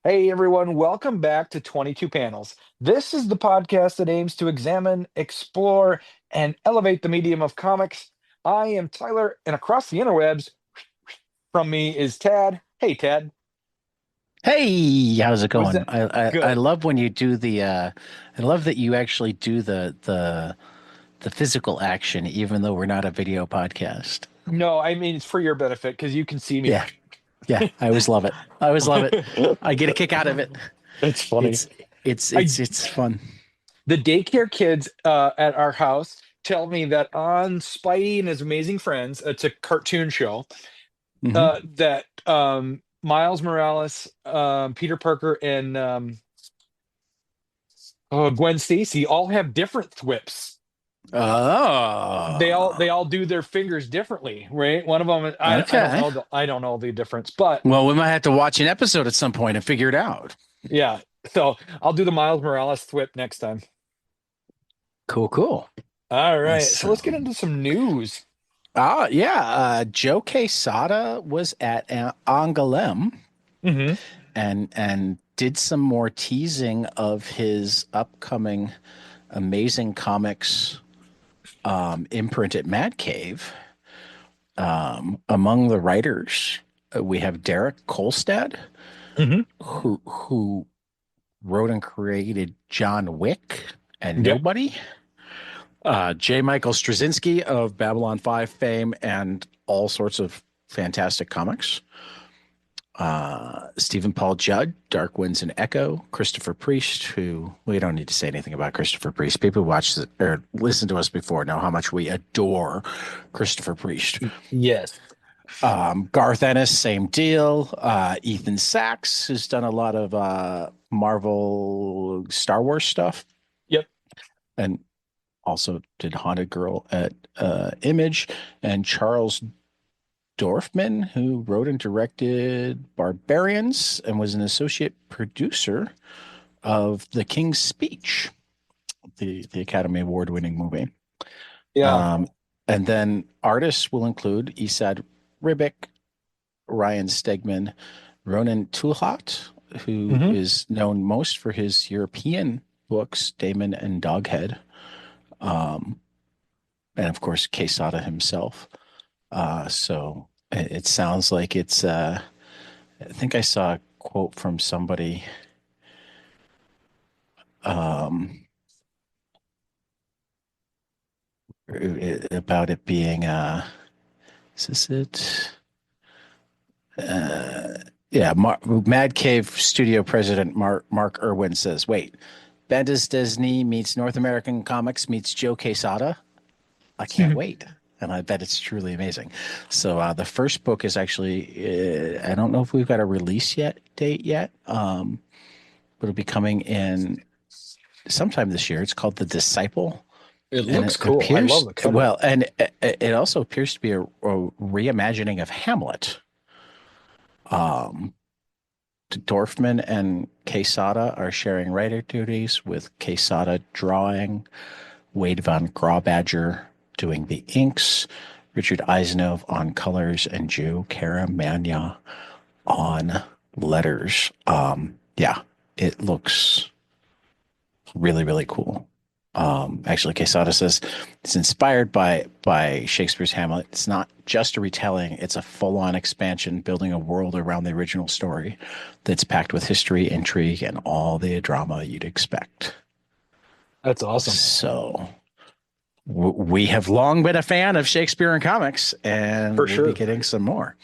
Hey everyone, welcome back to 22 Panels. This is the podcast that aims to examine, explore, and elevate the medium of comics. I am Tyler, and across the interwebs from me is Tad. Hey Tad, Hey, how's it was going? that I good? love when you do I love that you actually do the physical action even though we're not a video podcast. No, I mean it's for your benefit because you can see me. Yeah. Yeah, I always love it. I always love it. I get a kick out of it. It's funny. It's it's I it's it's fun. the daycare kids at our house tell me that on Spidey and His Amazing Friends, it's a cartoon show Hmm. that Miles Morales, Peter Parker, and Gwen Stacy all have different thwips. They all Oh, do their fingers differently, right? One of them, I don't okay. know I don't know the difference, but Well, we might have to watch an episode at some point and figure it out. yeah. So I'll do the Miles Morales thwip next time. Cool, cool. All right, so So, let's get into some news. yeah, Joe Quesada was at Angoulême Hmm. and did some more teasing of his upcoming Amazing Comics imprint at Mad Cave. Among the writers, we have Derek Kolstad, Hmm. who wrote and created John Wick and Yep. Nobody. J. Michael Straczynski of Babylon 5 fame and all sorts of fantastic comics. Stephen Paul Judd, Dark Winds and Echo, Christopher Priest, who we don't need to say anything about Christopher Priest. People who watch or listen to us before know how much we adore Christopher Priest. Yes. Garth Ennis, same deal. Ethan Sachs, who's done a lot of Marvel Star Wars stuff Yep. and also did Haunted Girl at Image. And Charles Dorfman, who wrote and directed Barbarians and was an associate producer of The King's Speech, the Academy Award winning movie. Yeah. Um, and then artists will include Esad Ribic, Ryan Stegman, Ronan Tulhat, who Hmm. is known most for his European books, Damon and Doghead, um, and of course, Quesada himself. So it sounds like I think I saw a quote from somebody um, about it being, is this it? Uh, yeah, Mad Cave Studio President Mark Irwin says, "Wait, Bendis Disney meets North American Comics meets Joe Quesada. I can't wait." And I bet it's truly amazing. So the first book is actually, I don't know if we've got a release date yet, but it'll be coming in sometime this year. It's called The Disciple, It and looks it cool. I love appears the cover. well, and it also appears to be a reimagining of Hamlet. Um, Dorfman and Quesada are sharing writer duties, with Quesada drawing, Wade von Grawbadger doing the inks, Richard Eisenov on colors, and Joe Caramagna on letters. Yeah, it looks really, really cool. Actually, Quesada says it's inspired by Shakespeare's Hamlet. It's not just a retelling; it's a full-on expansion, building a world around the original story that's packed with history, intrigue, and all the drama you'd expect. That's awesome. So we have long been a fan of Shakespeare and comics, and For we'll be sure. getting some more.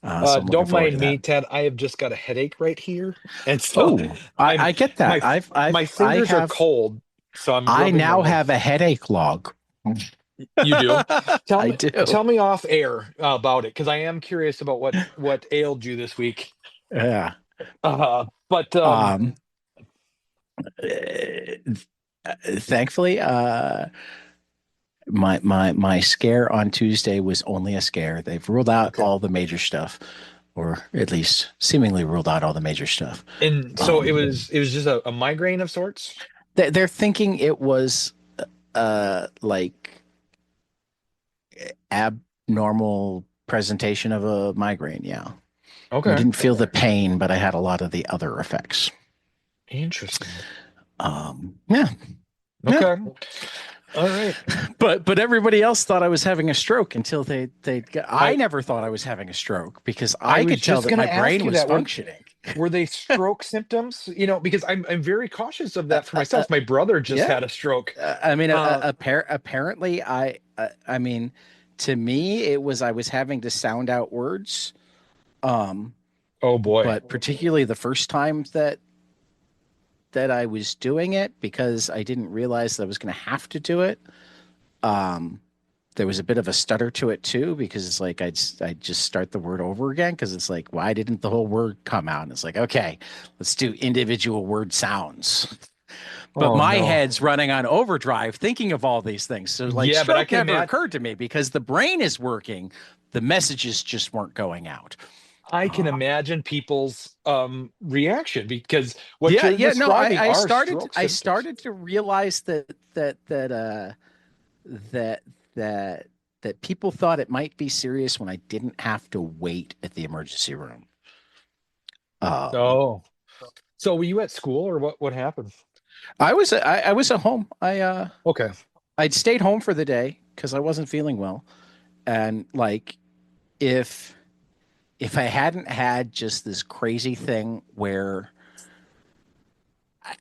So I'm looking Don't forward to mind that. me, Ted. I have just got a headache right here, and so Oh, I'm I get that. my my I fingers are have cold, so I'm I rubbing my now head. have a headache log. You do? Tell I me, do. tell me off air about it because I am curious about what ailed you this week. Yeah. But Um, uh, Thankfully, my scare on Tuesday was only a scare. They've ruled out okay. all the major stuff, or at least seemingly ruled out all the major stuff. And so it was just a migraine of sorts. They're thinking it was like abnormal presentation of a migraine. Yeah. I Okay. didn't feel the pain, but I had a lot of the other effects. Interesting. Yeah, yeah. Okay. All right. But everybody else thought I was having a stroke until I I never thought I was having a stroke because I I was could tell just that going my to ask brain you was that. functioning. Were they stroke symptoms? Because I'm very cautious of Uh, that for uh, uh, myself. My brother just yeah, had a stroke. I mean, Uh, apparently, I mean, to me, it was I was having to sound out words. Um, oh boy. but particularly the first time that I was doing it because I didn't realize that I was going to have to do it. Um, there was a bit of a stutter to it too because it's like I'd just start the word over again because it's like why didn't the whole word come out? And it's like okay, let's do individual word sounds. But Oh my no. head's running on overdrive thinking of all these things. So like Yeah, but I stroke can never imagine. occurred to me because the brain is working, the messages just weren't going out. I can Uh, imagine people's reaction because what yeah, you're yeah, no, describing are stroke I symptoms. started to realize that that that people thought it might be serious when I didn't have to wait at the emergency room. Um, Oh, so were you at school or what happened? I was at home. Okay. I'd stayed home for the day because I wasn't feeling well, and like if if I hadn't had just this crazy thing where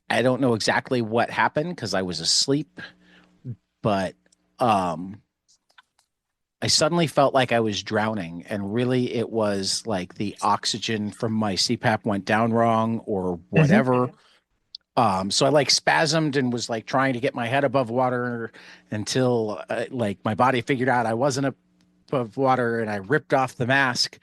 I don't know exactly what happened because I was asleep, but um I suddenly felt like I was drowning, and really it was like the oxygen from my CPAP went down wrong or Hmm. whatever. So I like spasmed and was like trying to get my head above water until like my body figured out I wasn't above water, and I ripped off the mask,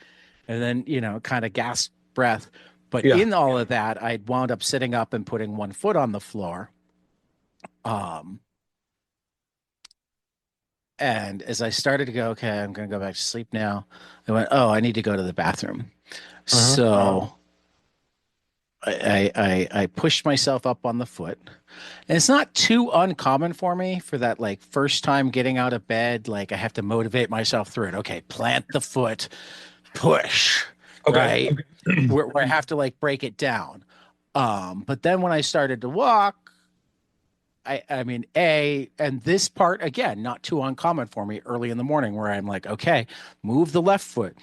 and then kind of gasped breath. But Yeah. in all of that, I wound up sitting up and putting one foot on the floor. Um, and as I started to go, okay, I'm going to go back to sleep now. I went, oh, I need to go to the bathroom. Uh-huh. So I pushed myself up on the foot. And it's not too uncommon for me for that like first time getting out of bed, like I have to motivate myself through it. Okay, plant the foot, push, Okay. right? Where I have to like break it down. But then when I started to walk, I mean, and this part again, not too uncommon for me early in the morning where I'm like, okay, move the left foot.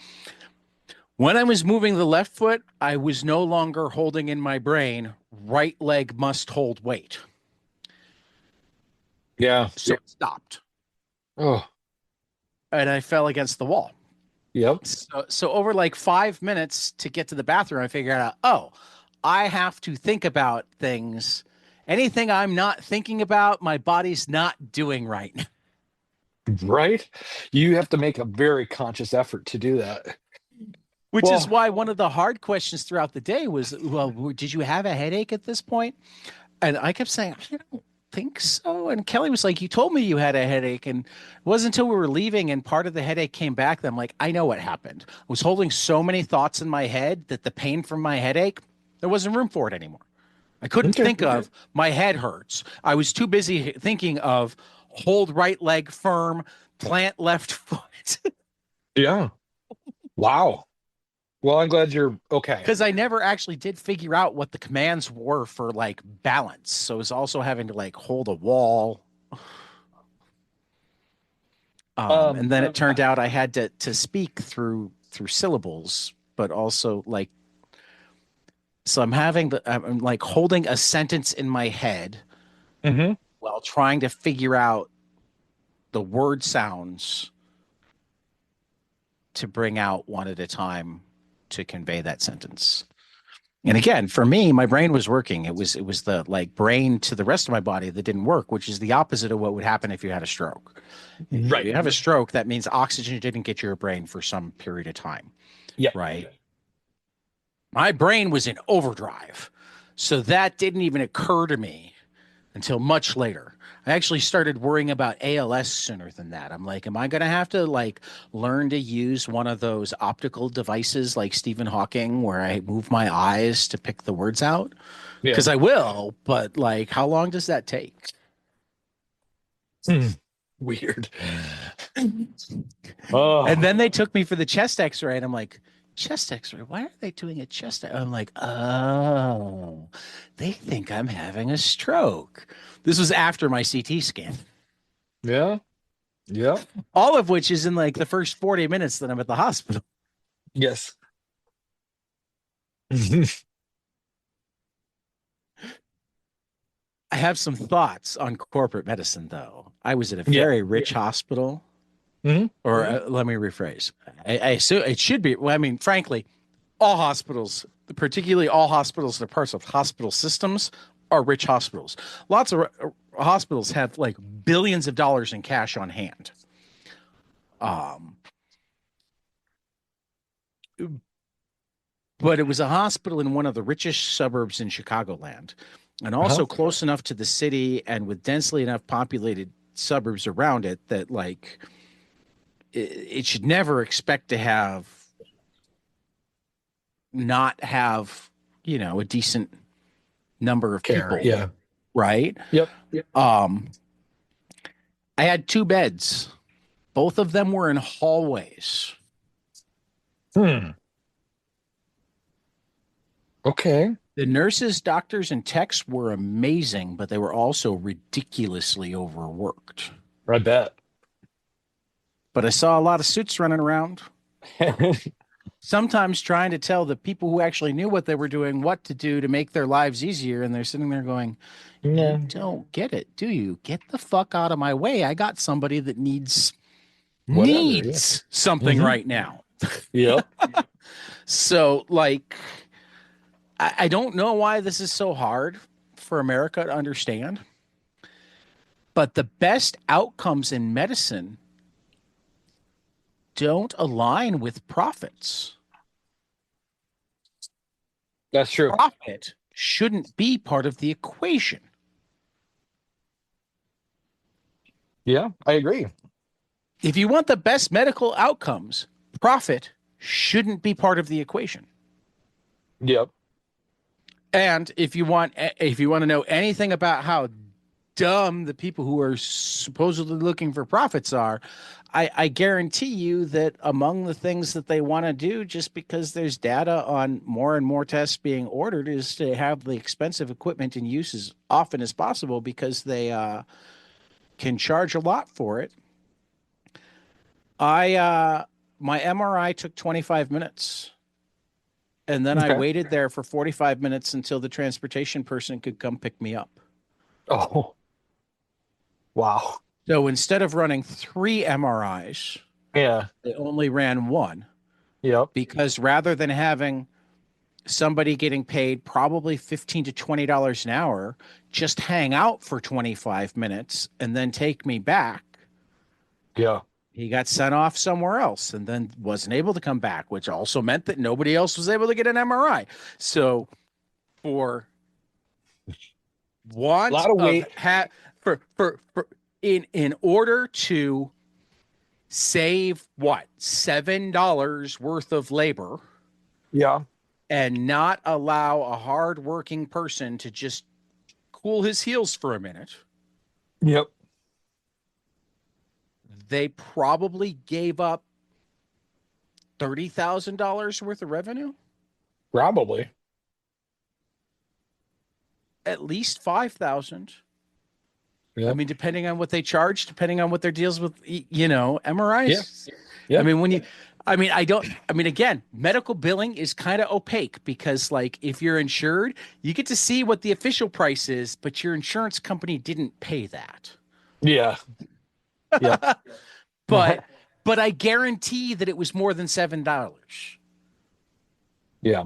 When I was moving the left foot, I was no longer holding in my brain, right leg must hold weight. Yeah. So it stopped Oh, and I fell against the wall. yep. So over like 5 minutes to get to the bathroom, I figured out, oh, I have to think about things. Anything I'm not thinking about, my body's not doing right. Right. You have to make a very conscious effort to do that. Which is Well, why one of the hard questions throughout the day was, well, did you have a headache at this point? And I kept saying, I don't think so. And Kelly was like, you told me you had a headache. And it wasn't until we were leaving and part of the headache came back that I'm like, I know what happened. I was holding so many thoughts in my head that the pain from my headache, there wasn't room for it anymore. I couldn't okay. think of my head hurts. I was too busy thinking of hold right leg firm, plant left foot. Yeah. Wow. Well, I'm glad you're okay. Because I never actually did figure out what the commands were for like balance. So I was also having to like hold a wall. And Um, then it turned out I had to speak through syllables, but also like so I'm like holding a sentence in my head mhm. while trying to figure out the word sounds to bring out one at a time to convey that sentence. And again, for me, my brain was working. It was the like brain to the rest of my body that didn't work, which is the opposite of what would happen if you had a stroke. If Right. you have a stroke, that means oxygen didn't get to your brain for some period of time, Yep. right? My brain was in overdrive. So that didn't even occur to me until much later. I actually started worrying about ALS sooner than that. I'm like, am I going to have to like learn to use one of those optical devices like Stephen Hawking where I move my eyes to pick the words out? Yeah. Because I will, but like, how long does that take? Hmm. Weird. Oh, And then they took me for the chest x ray, and I'm like, chest X-ray. Why are they doing a chest? I'm like, oh, they think I'm having a stroke. This was after my CT scan. Yeah. Yeah. All of which is in like the first 40 minutes that I'm at the hospital. Yes. I have some thoughts on corporate medicine, though. I was at a Yeah. very rich hospital, Hmm. or let me rephrase. I assume it should be. Well, I mean, frankly, all hospitals, particularly all hospitals that are parts of hospital systems, are rich hospitals. Lots of hospitals have like billions of dollars in cash on hand. Um, but it was a hospital in one of the richest suburbs in Chicagoland, and Uh-huh. also close enough to the city and with densely enough populated suburbs around it that like it should never expect to have not have a decent number of Care. people, Yeah. right? Yep. Yep. Um, I had two beds. Both of them were in hallways. Hmm. Okay. The nurses, doctors, and techs were amazing, but they were also ridiculously overworked. I bet. But I saw a lot of suits running around, sometimes trying to tell the people who actually knew what they were doing what to do to make their lives easier. And they're sitting there going, you Yeah. don't get it, do you? Get the fuck out of my way. I got somebody that needs Whatever. Yeah. something Hmm. right now. Yep. So, like, I don't know why this is so hard for America to understand, but the best outcomes in medicine don't align with profits. That's true. Profit shouldn't be part of the equation. Yeah, I agree. If you want the best medical outcomes, profit shouldn't be part of the equation. Yep. And if you want to know anything about how dumb the people who are supposedly looking for profits are, I guarantee you that among the things that they want to do, just because there's data on more and more tests being ordered, is to have the expensive equipment in use as often as possible because they can charge a lot for it. I My MRI took 25 minutes, and then I Okay. waited there for 45 minutes until the transportation person could come pick me up. Oh, wow. So instead of running 3 MRIs, Yeah. they only ran one, Yep. because rather than having somebody getting paid probably $15 to $20 an hour just hang out for 25 minutes and then take me back, Yeah. he got sent off somewhere else and then wasn't able to come back, which also meant that nobody else was able to get an MRI. So for A want lot of of weight. for in order to save what, $7 worth of labor Yeah. and not allow a hardworking person to just cool his heels for a minute, Yep. they probably gave up $30,000 worth of revenue, Probably. at least 5,000. I Yep. mean, depending on what they charge, depending on what their deals with, Yeah. MRIs. I Yeah. mean, again, medical billing is kind of opaque because, like, if you're insured, you get to see what the official price is, but your insurance company didn't pay that. Yeah. Yep. But, but I guarantee that it was more than $7. Yeah.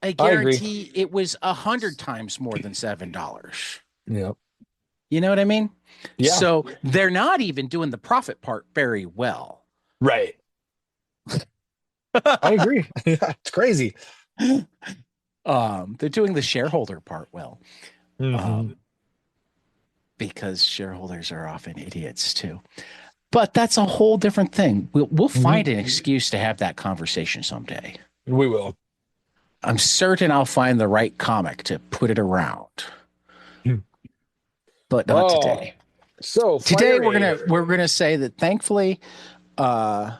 I I agree. guarantee it was 100 times more than $7. Yep. You know what I mean? Yeah. So they're not even doing the profit part very well. Right. I agree. Yeah, it's crazy. They're doing the shareholder part well, Hmm. um, because shareholders are often idiots too. But that's a whole different thing. We'll Hmm. find an excuse to have that conversation someday. We will. I'm certain I'll find the right comic to put it around, but not Oh, today. so Today fire we're aid. gonna we're gonna say that thankfully, uh,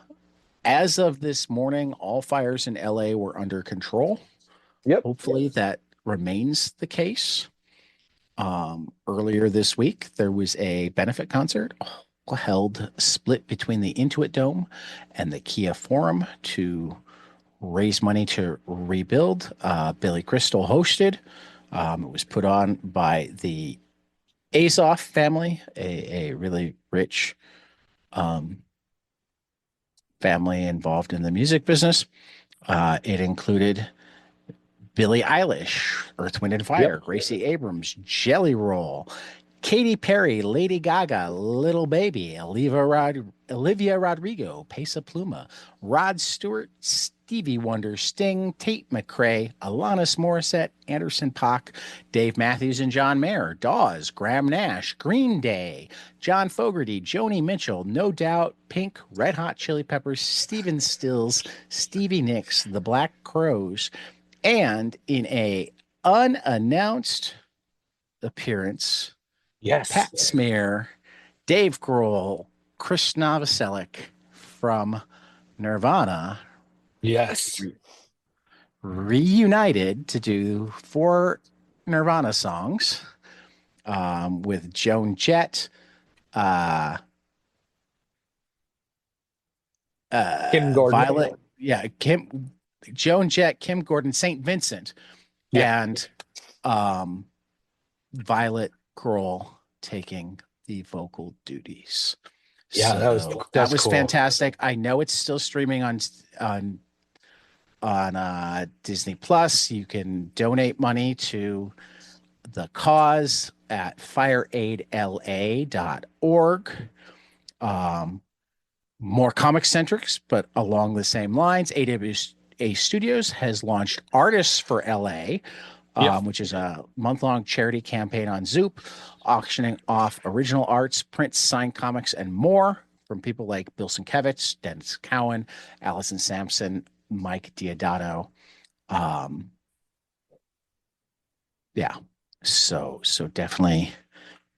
As of this morning, all fires in LA were under control. Yep. Hopefully that remains the case. Earlier this week, there was a benefit concert held split between the Intuit Dome and the Kia Forum to raise money to rebuild. Billy Crystal hosted. It was put on by the Azoff family, a really rich um, family involved in the music business. It included Billie Eilish, Earth, Wind, and Yep. Fire, Gracie Abrams, Jelly Roll, Katy Perry, Lady Gaga, Little Baby, Olivia Rodrigo, Pesa Pluma, Rod Stewart, Stevie Wonder, Sting, Tate McRae, Alanis Morissette, Anderson Paak, Dave Matthews and John Mayer, Dawes, Graham Nash, Green Day, John Fogerty, Joni Mitchell, No Doubt, Pink, Red Hot Chili Peppers, Steven Stills, Stevie Nicks, The Black Crowes, and in a unannounced appearance, Yes. Pat Smear, Dave Grohl, Chris Novoselic from Nirvana Yes. reunited to do four Nirvana songs with Joan Jett, uh, Kim Gordon. Violet, yeah, Joan Jett, Kim Gordon, St. Vincent, Yeah. and um, Violet Grohl taking the vocal duties. Yeah, So that that's was cool. fantastic. I know it's still streaming on Disney Plus. You can donate money to the cause at fireaidla.org. Um, More comic centrics, but along the same lines, AWA Studios has launched Artists for LA, Yep. which is a month-long charity campaign on Zoop, auctioning off original arts, prints, signed comics, and more from people like Bill Sienkiewicz, Dennis Cowan, Allison Sampson, Mike Diodato. Um, yeah, so definitely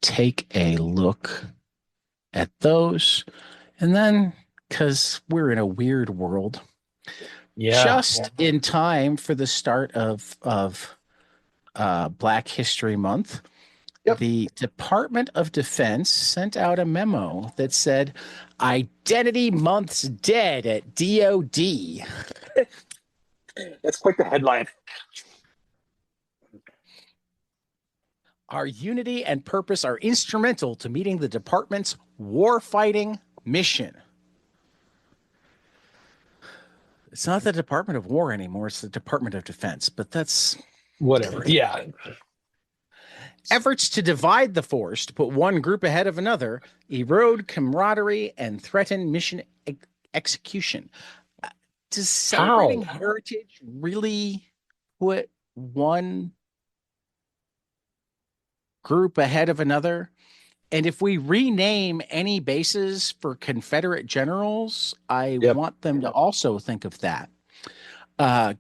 take a look at those, and then because we're in a weird world, Yeah. just in time for the start of Black History Month, Yep. the Department of Defense sent out a memo that said, Identity Month's dead at DOD. That's quite the headline. Our unity and purpose are instrumental to meeting the department's warfighting mission. It's not the Department of War anymore, it's the Department of Defense, but that's Whatever. Yeah. efforts to divide the force, to put one group ahead of another, erode camaraderie, and threaten mission execution. Does celebrating How? heritage really put one group ahead of another? And if we rename any bases for Confederate generals, I Yep. want them to also think of that.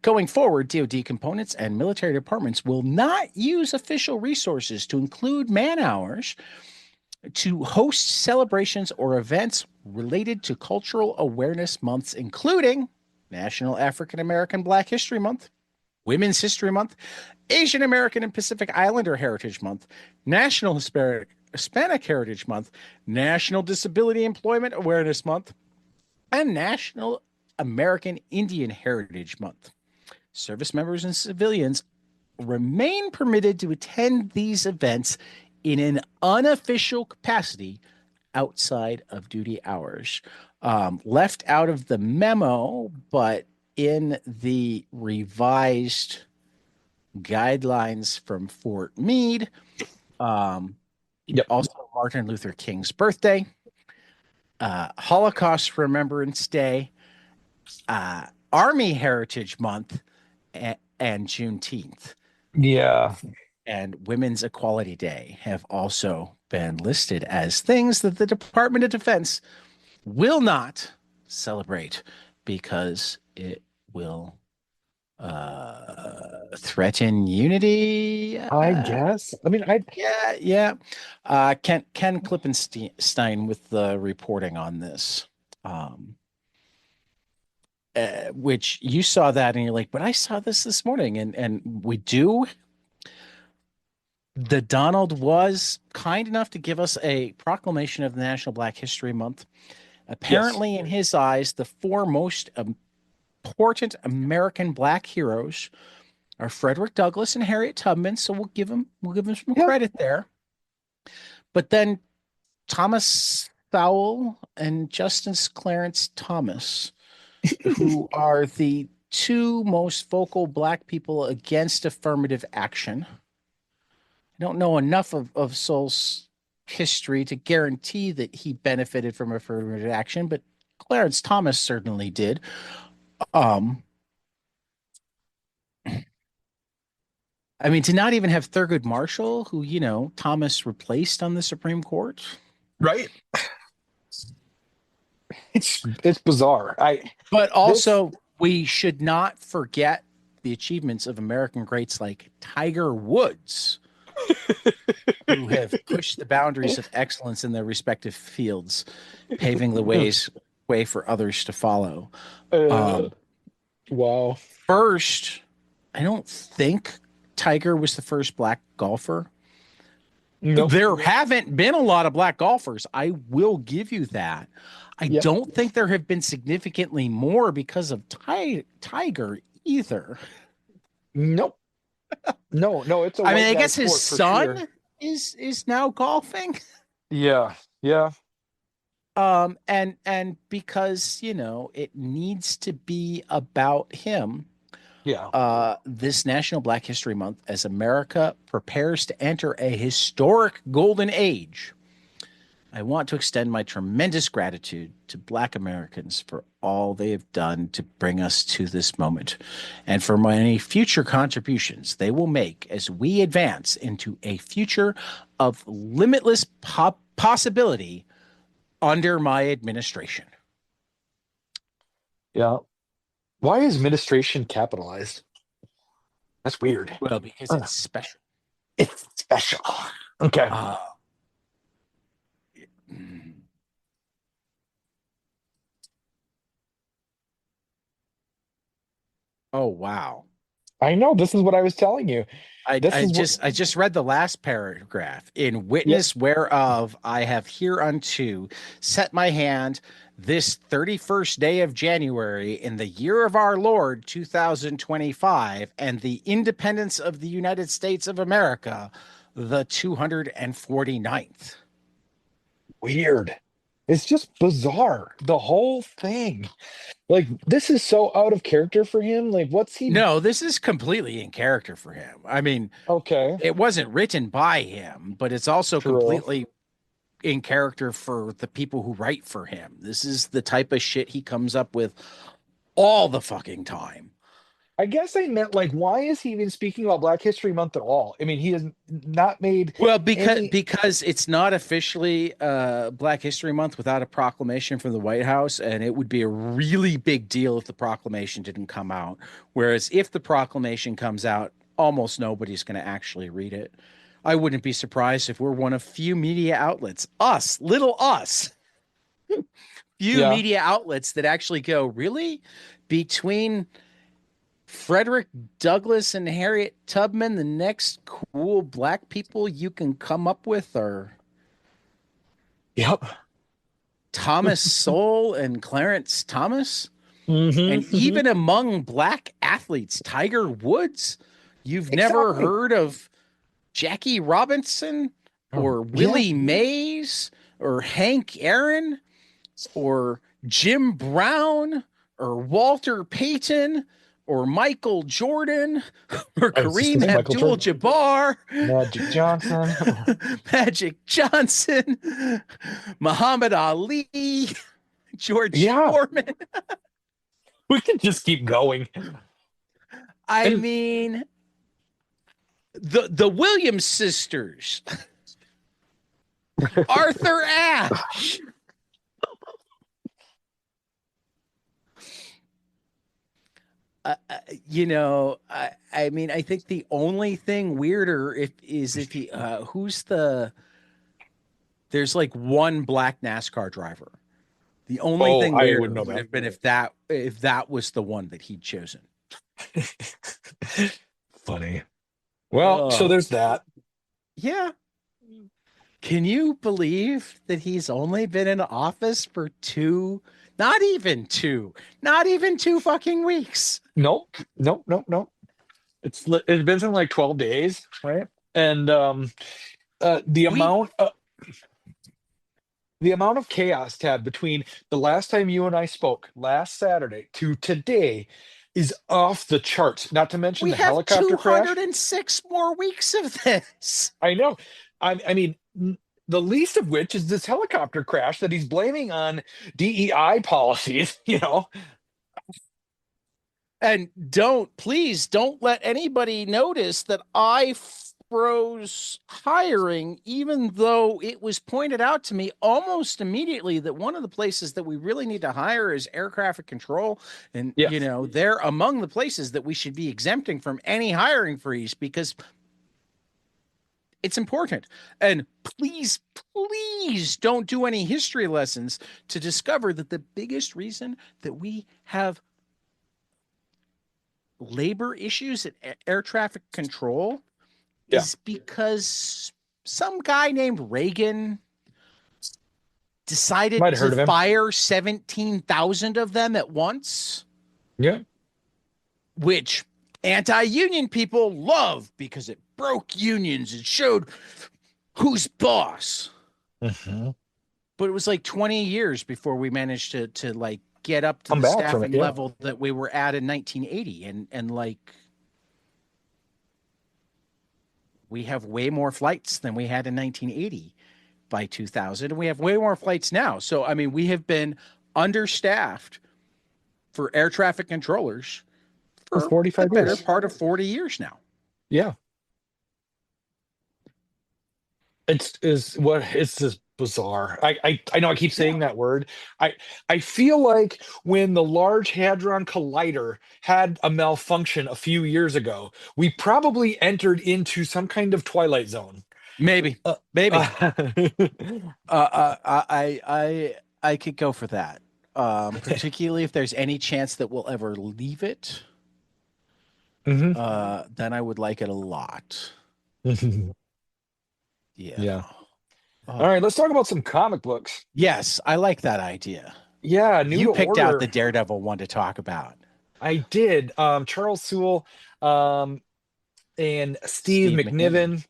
Going forward, DoD components and military departments will not use official resources to include man hours to host celebrations or events related to cultural awareness months, including National African American Black History Month, Women's History Month, Asian American and Pacific Islander Heritage Month, National Hispanic Heritage Month, National Disability Employment Awareness Month, and National American Indian Heritage Month. Service members and civilians remain permitted to attend these events in an unofficial capacity outside of duty hours. Left out of the memo, but in the revised guidelines from Fort Meade, Yep. also Martin Luther King's birthday, Holocaust Remembrance Day, Army Heritage Month, and Juneteenth, Yeah. and Women's Equality Day have also been listed as things that the Department of Defense will not celebrate because it will threaten unity. I guess. I mean, I Yeah. Ken Klippenstein with the reporting on this. Um, which you saw that and you're like, but I saw this morning, and we do. The Donald was kind enough to give us a proclamation of the National Black History Month. Yes. Apparently, in his eyes, the four most important American Black heroes are Frederick Douglass and Harriet Tubman. So we'll give him some Yeah. credit there. But then Thomas Sowell and Justice Clarence Thomas, who are the two most vocal Black people against affirmative action. I don't know enough of Sowell's history to guarantee that he benefited from affirmative action, but Clarence Thomas certainly did. Um, I mean, to not even have Thurgood Marshall, who, Thomas replaced on the Supreme Court. Right. It's bizarre. I But this also, we should not forget the achievements of American greats like Tiger Woods, who have pushed the boundaries of excellence in their respective fields, paving the way for others to follow. uh, Um, wow. First, I don't think Tiger was the first Black golfer. Nope. There haven't been a lot of Black golfers. I will give you that. I Yeah. don't think there have been significantly more because of Tiger either. Nope. No, no, it's a I mean, white I guy guess his sport for sure. son is now golfing. Yeah. Yeah. And because, it needs to be about him. Yeah. This National Black History Month, as America prepares to enter a historic golden age, I want to extend my tremendous gratitude to Black Americans for all they have done to bring us to this moment and for many future contributions they will make as we advance into a future of limitless possibility under my administration. Yeah. Why is administration capitalized? That's weird. Well, because Uh, it's special. it's special. Okay. Uh, mm, oh, wow. I know. This is what I was telling you. I, This I is what. just I just read the last paragraph. In Yep. witness whereof I have hereunto set my hand this 31st day of January in the year of our Lord 2025 and the independence of the United States of America, the 249th. Weird. It's just bizarre. The whole thing. Like, this is so out of character for him. Like, what's he? No, this is completely in character for him. I mean, Okay. it wasn't written by him, but it's also True. completely in character for the people who write for him. This is the type of shit he comes up with all the fucking time. I guess I meant, like, why is he even speaking about Black History Month at all? I mean, he has not made Well, because any. because it's not officially Black History Month without a proclamation from the White House, and it would be a really big deal if the proclamation didn't come out. Whereas if the proclamation comes out, almost nobody's going to actually read it. I wouldn't be surprised if we're one of few media outlets, little us, few Yeah. media outlets that actually go, really? Between Frederick Douglass and Harriet Tubman, the next cool Black people you can come up with are Yep. Thomas Sowell and Clarence Thomas? And Hmm. even among Black athletes, Tiger Woods, you've never Exactly. heard of Jackie Robinson Oh, or yeah. Willie Mays or Hank Aaron or Jim Brown or Walter Payton or Michael Jordan or I was just gonna Kareem say Michael Jordan, Abdul-Jabbar, Magic Johnson. Magic Johnson, Muhammad Ali, George Yeah, Foreman. we can just keep going. I And mean, the Williams sisters, Arthur Ashe. Uh, uh, I mean, I think the only thing weirder if he who's there's like one Black NASCAR driver. The only Oh, thing I weirder wouldn't know would that. have been if that was the one that he'd chosen. Funny. Well, so Oh, there's that. yeah. Can you believe that he's only been in office for not even two fucking weeks? Nope, nope, nope, nope. It's been something like 12 days, right? And the We amount of chaos, Ted, between the last time you and I spoke last Saturday to today is off the charts. Not to mention we the have helicopter crash. 206 more weeks of this. I know. I mean, the least of which is this helicopter crash that he's blaming on DEI policies. And please don't let anybody notice that I froze hiring, even though it was pointed out to me almost immediately that one of the places that we really need to hire is air traffic control. And, Yeah, they're among the places that we should be exempting from any hiring freeze because it's important. And please, please don't do any history lessons to discover that the biggest reason that we have labor issues at air traffic control yeah. is because some guy named Reagan decided Might have to heard of him. fire 17,000 of them at once, Yeah. which anti-union people love because it broke unions. It showed who's boss. Hmm. But it was like 20 years before we managed to like get up to Come the back from it. staffing Yeah. level that we were at in 1980. And like we have way more flights than we had in 1980 by 2000, and we have way more flights now. So I mean, we have been understaffed for air traffic controllers For for the 45 better years. part of 40 years now. Yeah. It's just bizarre. I know I keep Yeah. saying that word. I feel like when the Large Hadron Collider had a malfunction a few years ago, we probably entered into some kind of Twilight Zone. Maybe, Uh, maybe. uh, I could go for that. Particularly if there's any chance that we'll ever leave it, mhm. then I would like it a lot. Yeah. Yeah. All Oh. right, let's talk about some comic books. Yes, I like that idea. Yeah, New You to picked out the Order. Daredevil one to talk about. I did. Charles Sewell, and Steve Steve McNiven. McNiven.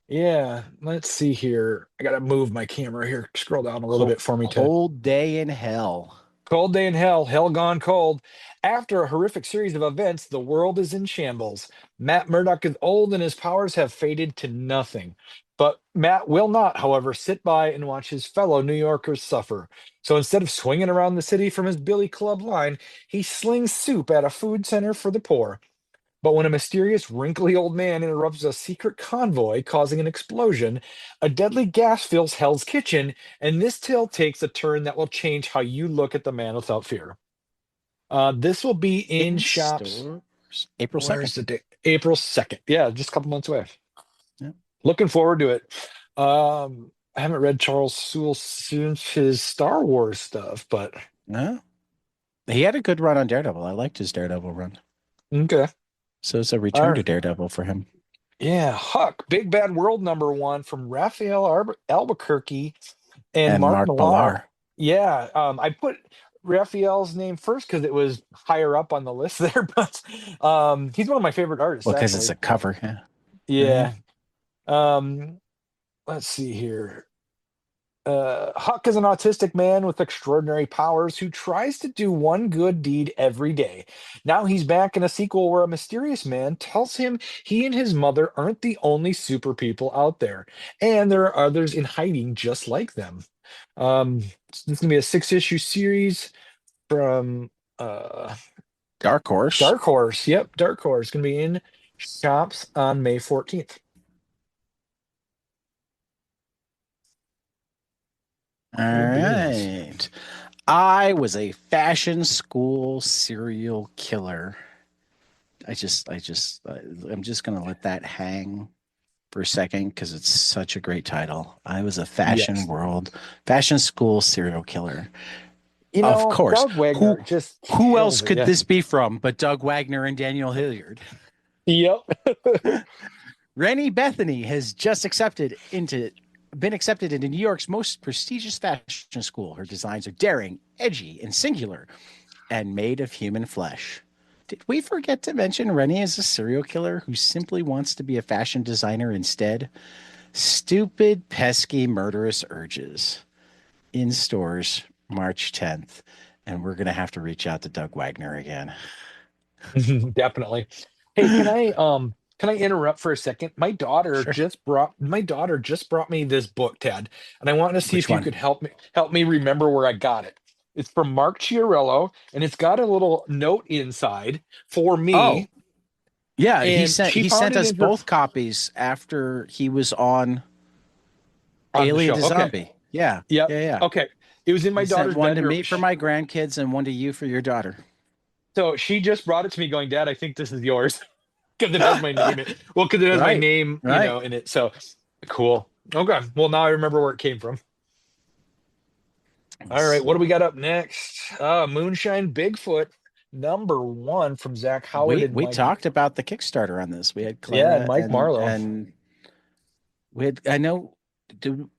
Yeah, let's see here. I gotta move my camera here. Scroll down a little bit for me, Ted. Cold Day in Hell. Cold Day in Hell, Hell Gone Cold. After a horrific series of events, the world is in shambles. Matt Murdock is old and his powers have faded to nothing. But Matt will not, however, sit by and watch his fellow New Yorkers suffer. So instead of swinging around the city from his Billy Club line, he slings soup at a food center for the poor. But when a mysterious, wrinkly old man interrupts a secret convoy, causing an explosion, a deadly gas fills Hell's Kitchen, and this tale takes a turn that will change how you look at the man without fear. This will be in In shops. stores April 2nd. Where's the date? April 2nd. Yeah, just a couple months away. Yeah. Looking forward to it. I haven't read Charles Sewell since his Star Wars stuff, but No. He had a good run on Daredevil. I liked his Daredevil run. okay. So it's a All return to right. Daredevil for him. Yeah, Huck, Big Bad World #1 from Raphael Albuquerque and And Mark Mark Millar. Millar. Yeah, I put Raphael's name first because it was higher up on the list there, but he's one of my favorite artists, Well, because it's actually. a cover. Yeah. Yeah. Yeah. Um, let's see here. Huck is an autistic man with extraordinary powers who tries to do one good deed every day. Now he's back in a sequel where a mysterious man tells him he and his mother aren't the only super people out there, and there are others in hiding just like them. This is going to be a six-issue series from uh, Dark Horse. Dark Horse. Yep, Dark Horse going to be in shops on May 14th. All Cool beans. right. I was a fashion school serial killer. I'm just going to let that hang for a second because it's such a great title. I was a Yes. fashion school serial killer. Of course. Doug Wagner Who just who else kills it. could Yeah. this be from but Doug Wagner and Daniel Hilliard? Yep. Rennie Bethany has just been accepted into New York's most prestigious fashion school. Her designs are daring, edgy, and singular, and made of human flesh. Did we forget to mention Rennie is a serial killer who simply wants to be a fashion designer instead? Stupid, pesky, murderous urges. In stores March 10th. And we're going to have to reach out to Doug Wagner again. Definitely. Hey, can I interrupt for a second? Sure. My daughter just brought me this book, Ted, and I wanted to see Which if you one? could help me remember where I got it. It's from Mark Chiarello, and it's got a little note inside for Oh, me, yeah. He and sent she he found sent it us in her both copies after he was on on the Alien show. to Okay. Zombie. Yeah. Yep. Yeah. Yeah. Okay. It was in my He sent daughter's one to bedroom. me for my grandkids and one to you for your daughter. So she just brought it to me going, Dad, I think this is yours. Because it has my name well, because it has my Right. name, Right. in it. So cool. Okay. Well, now I remember where it came from. All right, what do we So got up next? Moonshine Bigfoot, #1 from Zach Howard and we Mike. talked about the Kickstarter on this. We had Yeah, and Clara Mike Marlowe. and we had I know did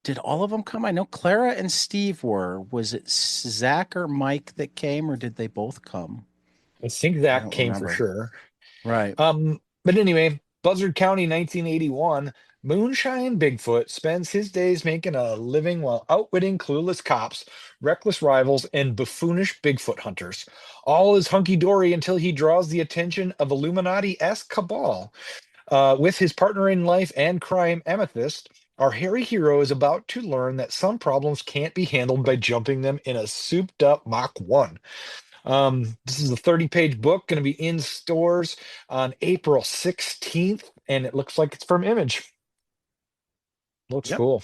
did all of them come? I know Clara and Steve were. Was it Zach or Mike that came, or did they both come? I think I Zach don't came for remember. sure. Right. But anyway, Buzzard County, 1981. Moonshine Bigfoot spends his days making a living while outwitting clueless cops, reckless rivals, and buffoonish Bigfoot hunters. All is hunky-dory until he draws the attention of Illuminati-esque cabal. With his partner in life and crime, Amethyst, our hairy hero is about to learn that some problems can't be handled by jumping them in a souped up Mach 1. This is a 30-page book, going to be in stores on April 16th, and it looks like it's from Image. Looks Yep. cool.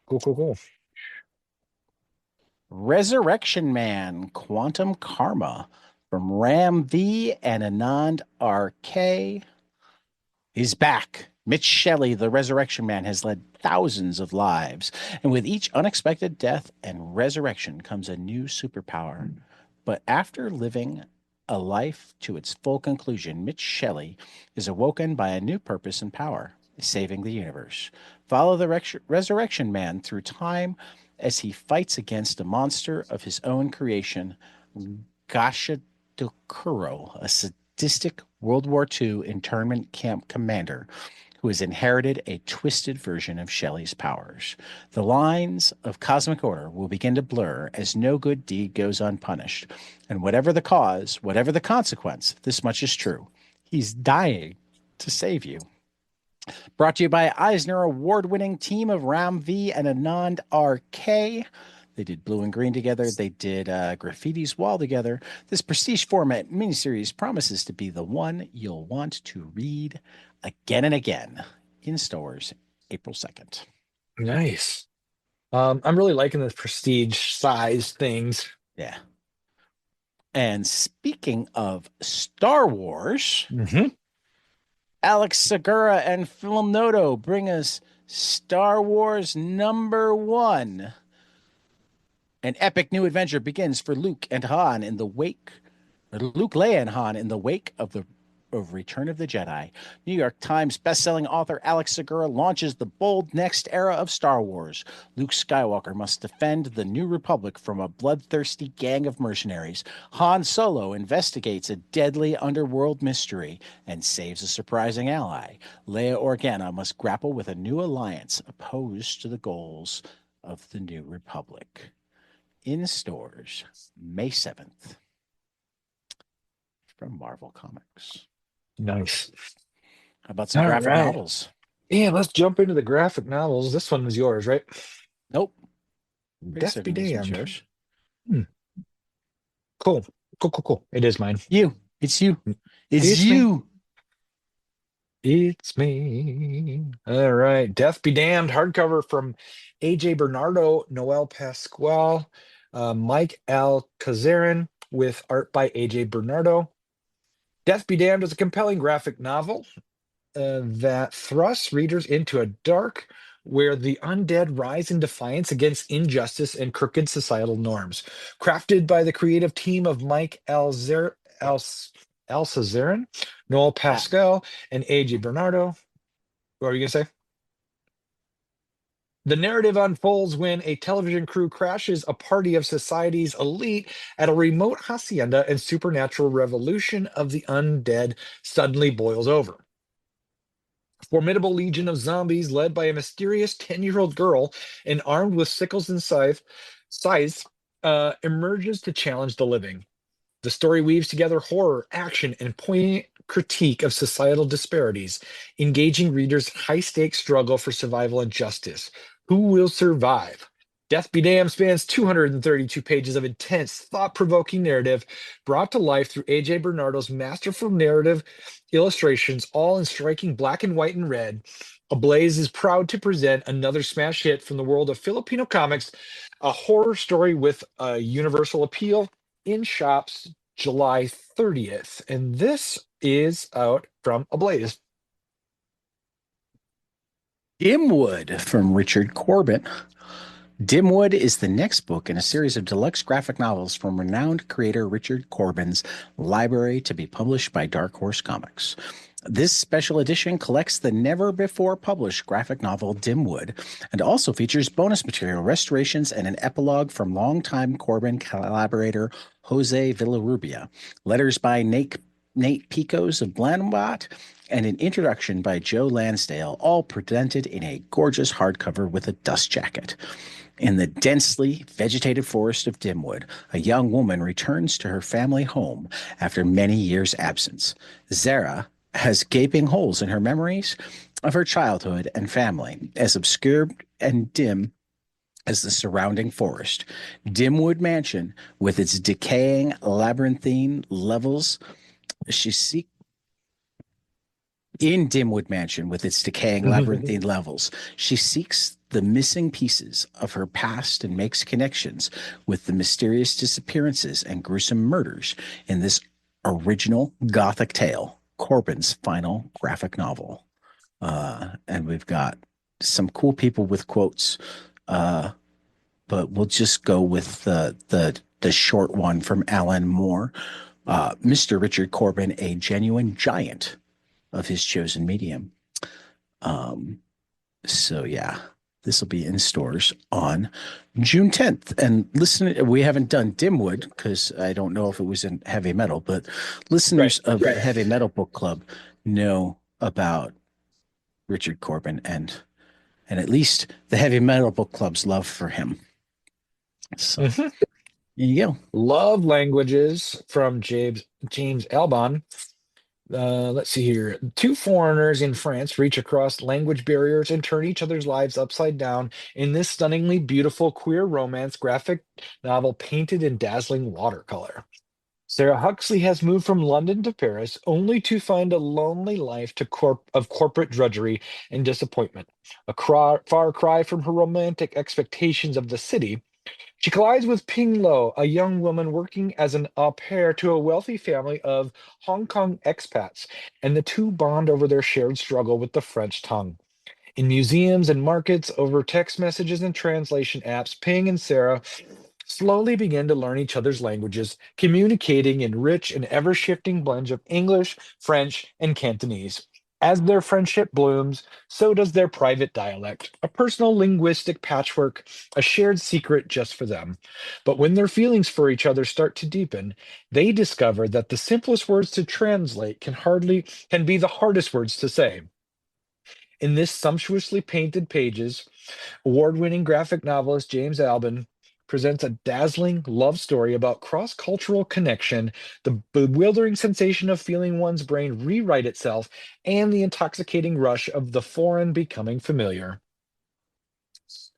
Cool, cool, cool. Resurrection Man, Quantum Karma from Ram V and Anand RK. He's back. Mitch Shelley, the Resurrection Man, has led thousands of lives, and with each unexpected death and resurrection comes a new superpower. But after living a life to its full conclusion, Mitch Shelley is awoken by a new purpose and power, saving the universe. Follow the Resurrection Man through time as he fights against a monster of his own creation, Gasha Dokuro, a sadistic World War II internment camp commander who has inherited a twisted version of Shelley's powers. The lines of cosmic order will begin to blur as no good deed goes unpunished. And whatever the cause, whatever the consequence, this much is true. He's dying to save you. Brought to you by Eisner Award winning team of Ram V and Anand RK. They did Blue and Green together. They did Graffiti's Wall together. This prestige format miniseries promises to be the one you'll want to read again and again. In stores April 2nd. Nice. I'm really liking the prestige size things. Yeah. And speaking of Star Wars, Hmm. Alex Segura and Film Noto bring us Star Wars #1. An epic new adventure begins for Luke and Han in the wake, Luke, Leia, and Han in the wake of Return of the Jedi. New York Times bestselling author Alex Segura launches the bold next era of Star Wars. Luke Skywalker must defend the New Republic from a bloodthirsty gang of mercenaries. Han Solo investigates a deadly underworld mystery and saves a surprising ally. Leia Organa must grapple with a new alliance opposed to the goals of the New Republic. In stores May 7th from Marvel Comics. Nice. How about some All graphic right. novels? Yeah, let's jump into the graphic novels. This one was yours, right? Nope. Pretty Death be certain this one's damned. yours. Hmm. Cool. Cool, cool, cool. It is mine. You. It's you. It's It's me. you. It's me. All right. Death Be Damned hardcover from AJ Bernardo, Noel Pasquale, Mike Alcazarin with art by AJ Bernardo. Death Be Damned is a compelling graphic novel that thrusts readers into a dark, where the undead rise in defiance against injustice and crooked societal norms. Crafted by the creative team of Mike Alcazarin, Noel Pascal, and AJ Bernardo. What were you going to say? The narrative unfolds when a television crew crashes a party of society's elite at a remote hacienda and supernatural revolution of the undead suddenly boils over. A formidable legion of zombies led by a mysterious 10-year-old girl and armed with sickles and scythes emerges to challenge the living. The story weaves together horror, action, and poignant critique of societal disparities, engaging readers' high stakes struggle for survival and justice. Who will survive? Death Be Damned spans 232 pages of intense, thought provoking narrative brought to life through A.J. Bernardo's masterful narrative illustrations, all in striking black and white and red. Ablaze is proud to present another smash hit from the world of Filipino comics, a horror story with a universal appeal in shops July 30th. And this is out from Ablaze. Dimwood from Richard Corbin. Dimwood is the next book in a series of deluxe graphic novels from renowned creator Richard Corbin's library to be published by Dark Horse Comics. This special edition collects the never-before-published graphic novel Dimwood and also features bonus material, restorations, and an epilogue from longtime Corbin collaborator Jose Villarrubia, letters by Nate Picos of Blandbot, and an introduction by Joe Lansdale, all presented in a gorgeous hardcover with a dust jacket. In the densely vegetated forest of Dimwood, a young woman returns to her family home after many years' absence. Zara has gaping holes in her memories of her childhood and family, as obscure and dim as the surrounding forest. Dimwood Mansion, with its decaying labyrinthine levels, she seeks in Dimwood Mansion, with its decaying labyrinthine levels, she seeks the missing pieces of her past and makes connections with the mysterious disappearances and gruesome murders in this original Gothic tale, Corbin's final graphic novel. And we've got some cool people with quotes, but we'll just go with the short one from Alan Moore. Mr. Richard Corbin, a genuine giant of his chosen medium. So yeah, this will be in stores on June 10th. And listen, we haven't done Dimwood because I don't know if it was in heavy metal, but listeners of the Heavy Metal Book Club know about Richard Corbin and at least the Heavy Metal Book Club's love for him. So there you go. Love Languages from James Albon. Let's see here. Two foreigners in France reach across language barriers and turn each other's lives upside down in this stunningly beautiful queer romance graphic novel painted in dazzling watercolor. Sarah Huxley has moved from London to Paris only to find a lonely life of corporate drudgery and disappointment. A far cry from her romantic expectations of the city, she collides with Ping Lo, a young woman working as an au pair to a wealthy family of Hong Kong expats, and the two bond over their shared struggle with the French tongue. In museums and markets, over text messages and translation apps, Ping and Sarah slowly begin to learn each other's languages, communicating in rich and ever shifting blends of English, French, and Cantonese. As their friendship blooms, so does their private dialect, a personal linguistic patchwork, a shared secret just for them. But when their feelings for each other start to deepen, they discover that the simplest words to translate can be the hardest words to say. In this sumptuously painted pages, award-winning graphic novelist James Albon presents a dazzling love story about cross-cultural connection, the bewildering sensation of feeling one's brain rewrite itself, and the intoxicating rush of the foreign becoming familiar.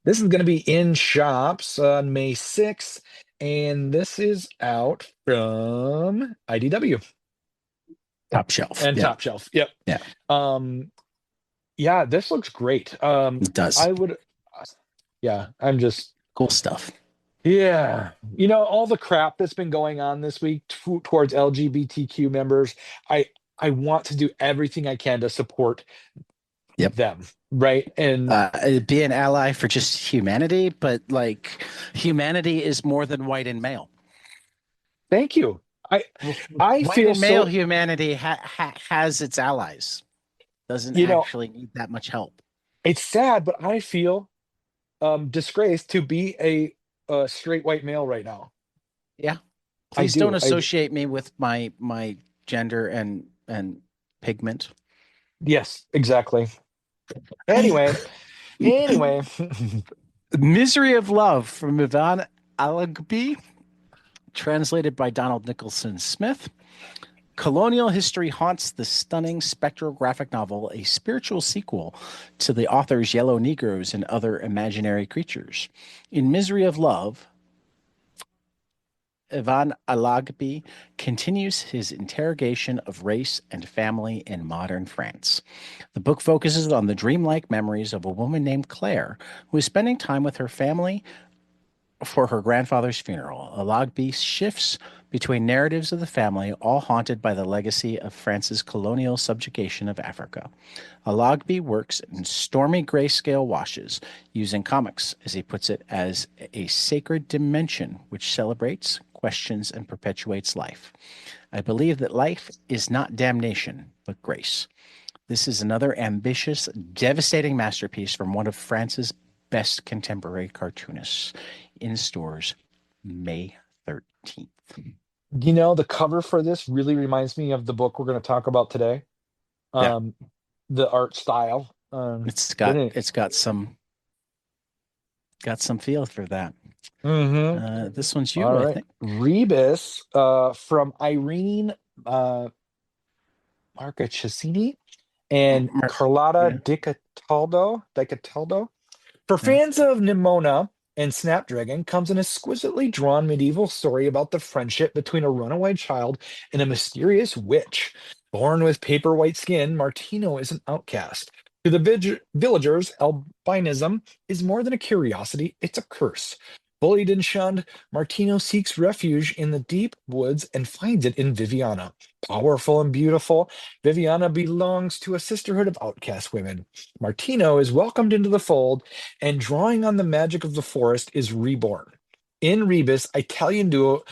This is going to be in shops on May 6th, and this is out from IDW Top shelf. and Yeah. Top Shelf. Yep. Yeah. Yeah, this looks great. It does. I'm just Cool stuff. Yeah. All the crap that's been going on this week towards LGBTQ members, I want to do everything I can to support Yep. them right? And Be an ally for just humanity, but like humanity is more than white and male. thank you. I I White feel and male so, humanity has its allies. Doesn't you know, actually need that much help. it's sad, but I feel disgraced to be a straight white male right now. Yeah. I Please don't do. I associate me with my gender and pigment. Yes, exactly. Anyway, anyway, Misery of Love from Ivan Alagby, translated by Donald Nicholson Smith. Colonial history haunts the stunning spectral graphic novel, a spiritual sequel to the author's Yellow Negroes and Other Imaginary Creatures. In Misery of Love, Ivan Alagby continues his interrogation of race and family in modern France. The book focuses on the dreamlike memories of a woman named Claire who is spending time with her family for her grandfather's funeral. Alagby shifts between narratives of the family, all haunted by the legacy of France's colonial subjugation of Africa. Alagby works in stormy grayscale washes, using comics, as he puts it, as a sacred dimension which celebrates, questions, and perpetuates life. I believe that life is not damnation, but grace. This is another ambitious, devastating masterpiece from one of France's best contemporary cartoonists. In stores May 13th. the cover for this really reminds me of the book we're going to talk about today. Yeah, Um, the art style. it's got Doesn't it? it's got some feel for that. Mm-hmm. This one's All you, I right. think. Rebus, from Irene Marcaccini and Carlotta Yeah. Dicataldo. For Yeah. fans of Nimona and Snapdragon comes an exquisitely drawn medieval story about the friendship between a runaway child and a mysterious witch. Born with paper white skin, Martino is an outcast. To the villagers, albinism is more than a curiosity, it's a curse. Bullied and shunned, Martino seeks refuge in the deep woods and finds it in Viviana. Powerful and beautiful, Viviana belongs to a sisterhood of outcast women. Martino is welcomed into the fold and drawing on the magic of the forest is reborn. In Rebus, Italian duo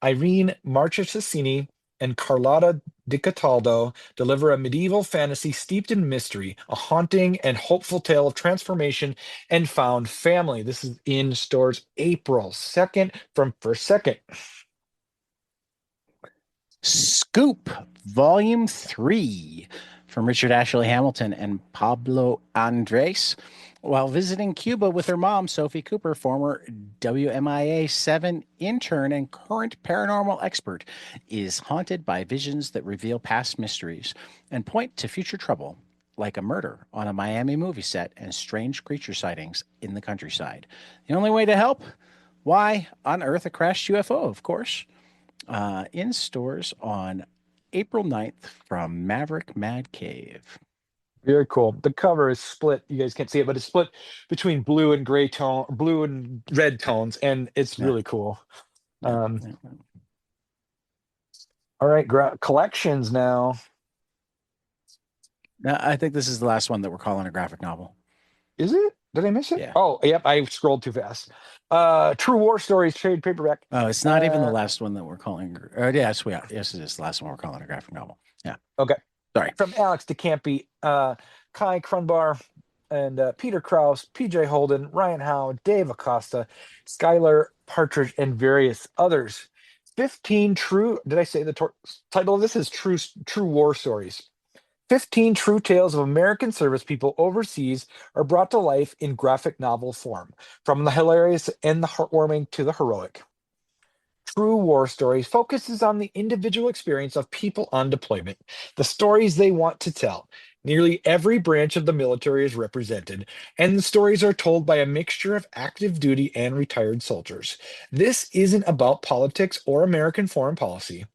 Irene Marchesini and Carlotta Di Cataldo deliver a medieval fantasy steeped in mystery, a haunting and hopeful tale of transformation and found family. This is in stores April 2nd from First Second. Scoop, Volume 3, from Richard Ashley Hamilton and Pablo Andres. While visiting Cuba with her mom, Sophie Cooper, former WMIA 7 intern and current paranormal expert, is haunted by visions that reveal past mysteries and point to future trouble, like a murder on a Miami movie set and strange creature sightings in the countryside. The only way to help? Why unearth a crashed UFO, of course. In stores on April 9th from Maverick Mad Cave. Very cool. The cover is split. You guys can't see it, but it's split between blue and red tones, and it's Yeah, really cool. yeah, Um, yeah. all right, collections now. Now, I think this is the last one that we're calling a graphic novel. Is it? Did I miss it? Yeah. Oh, yep, I scrolled too fast. True War Stories trade paperback. Oh, it's not even the Uh, last one that we're calling. Yes, yes, it is the last one we're calling a graphic novel. Yeah. okay. Sorry. From Alex DeCampi, Kai Krunbar, and Peter Krause, PJ Holden, Ryan Howe, Dave Acosta, Skylar Partridge, and various others. 15 true, did I say the title of this is True War Stories. 15 true tales of American service people overseas are brought to life in graphic novel form, from the hilarious and the heartwarming to the heroic. True War Stories focuses on the individual experience of people on deployment, the stories they want to tell. Nearly every branch of the military is represented, and the stories are told by a mixture of active duty and retired soldiers. This isn't about politics or American foreign policy.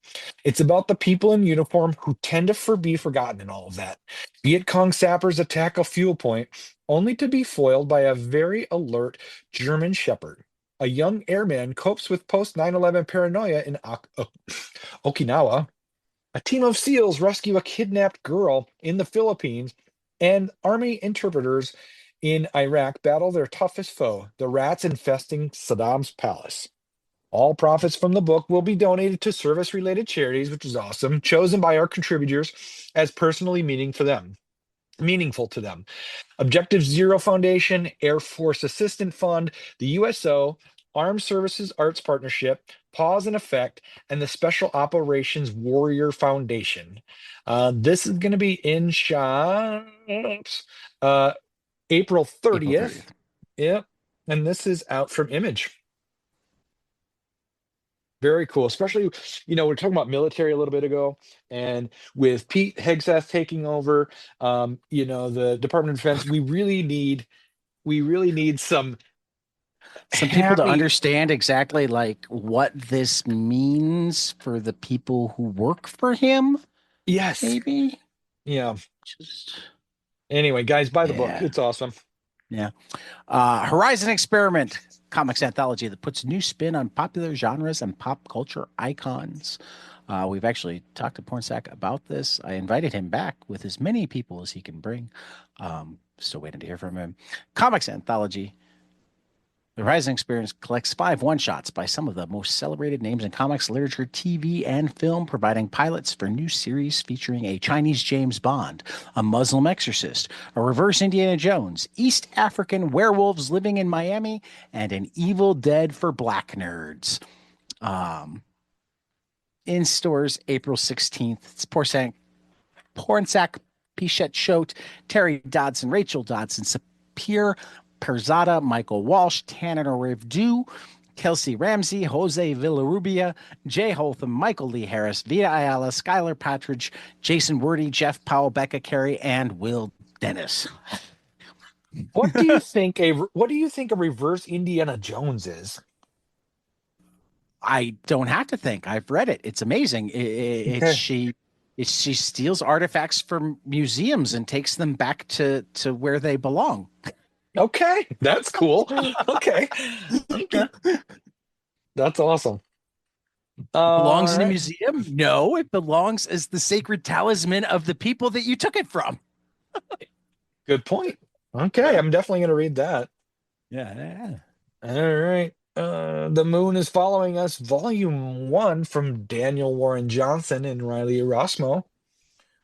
It's about the people in uniform who tend to be forgotten in all of that. Viet Cong sappers attack a fuel point, only to be foiled by a very alert German shepherd. A young airman copes with post 9/11 paranoia in Okinawa. A team of SEALs rescue a kidnapped girl in the Philippines, And army interpreters in Iraq battle their toughest foe, the rats infesting Saddam's palace. All profits from the book will be donated to service-related charities, which is awesome, chosen by our contributors as personally meaningful to them. Objective Zero Foundation, Air Force Assistant Fund, the USO, Armed Services Arts Partnership, Pause and Effect, and the Special Operations Warrior Foundation. This is going to be in shops April April 30th. 30th. Yep. And this is out from Image. Very cool. Especially, we're talking about military a little bit ago, and with Pete Hegseth taking over, the Department of Defense, we really need some Some people to happy. understand exactly like what this means for the people who work for him, Yes. maybe. Yeah. Just Anyway, guys, buy the book. yeah. It's awesome. Yeah. Horizon Experiment, comics anthology that puts new spin on popular genres and pop culture icons. We've actually talked to Pornsack about this. I invited him back with as many people as he can bring. Still waiting to hear from him. Comics anthology. The Horizon Experience collects 5 one-shots by some of the most celebrated names in comics, literature, TV, and film, providing pilots for new series featuring a Chinese James Bond, a Muslim exorcist, a reverse Indiana Jones, East African werewolves living in Miami, and an Evil Dead for black nerds. Um, in stores April 16th. It's Pornsack, Pichette Choate, Terry Dodson, Rachel Dodson, Sapir Perzada, Michael Walsh, Tanner Rivdu, Kelsey Ramsey, Jose Villarubia, Jay Holtham, Michael Lee Harris, Vita Ayala, Skylar Patridge, Jason Wordy, Jeff Powell, Becca Carey, and Will Dennis. What do you think a reverse Indiana Jones is? I don't have to think. I've read it. It's amazing. Okay. She steals artifacts from museums and takes them back to where they belong. Okay. That's cool. Okay. Okay. That's awesome. Belongs All in a right. museum? No, it belongs as the sacred talisman of the people that you took it from. Good point. Okay, I'm definitely going to read that. Yeah. All right. The Moon is Following Us, Volume 1 from Daniel Warren Johnson and Riley Erasmo.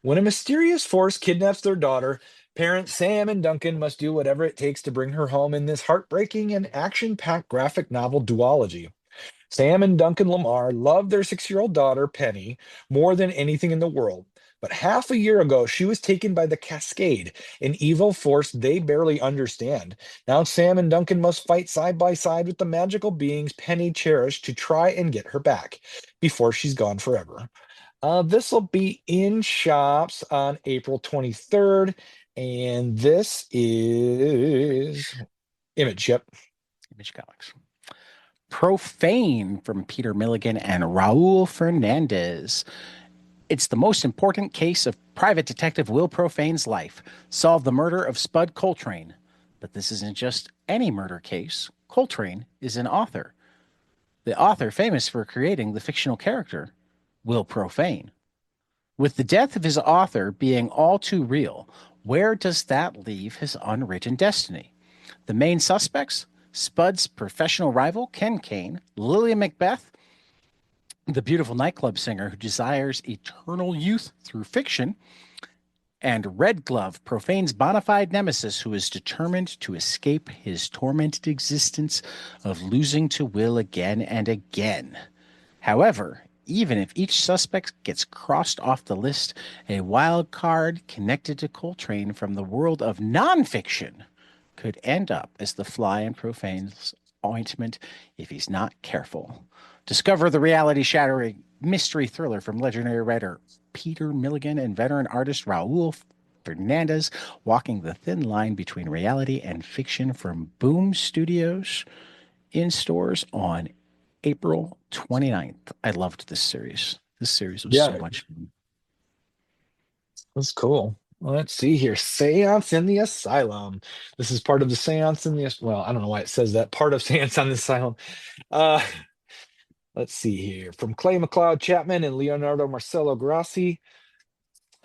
When a mysterious force kidnaps their daughter, parents Sam and Duncan must do whatever it takes to bring her home in this heartbreaking and action-packed graphic novel duology. Sam and Duncan Lamar love their 6-year-old daughter, Penny, more than anything in the world. But half a year ago, she was taken by the Cascade, an evil force they barely understand. Now Sam and Duncan must fight side by side with the magical beings Penny cherished to try and get her back before she's gone forever. This will be in shops on April 23rd, and this is Image. Yep. Image Comics. Profane from Peter Milligan and Raul Fernandez. It's the most important case of Private Detective Will Profane's life. Solve the murder of Spud Coltrane. But this isn't just any murder case. Coltrane is an author. The author famous for creating the fictional character, Will Profane. With the death of his author being all too real, where does that leave his unwritten destiny? The main suspects? Spud's professional rival, Ken Kane, Lillian Macbeth, the beautiful nightclub singer who desires eternal youth through fiction, and Red Glove, Profane's bona fide nemesis who is determined to escape his tormented existence of losing to Will again and again. However, even if each suspect gets crossed off the list, a wild card connected to Coltrane from the world of nonfiction could end up as the fly in Profane's ointment if he's not careful. Discover the reality shattering mystery thriller from legendary writer Peter Milligan and veteran artist Raul Fernandez, walking the thin line between reality and fiction from Boom Studios in stores on April 29th. I loved this series. This series was so Yeah, much fun. that's cool. Let's see here. Seance in the Asylum. This is part of the Seance in the well, I don't know why it says that. Part of Seance on the Asylum. Uh, let's see here. From Clay McLeod Chapman and Leonardo Marcello Grassi.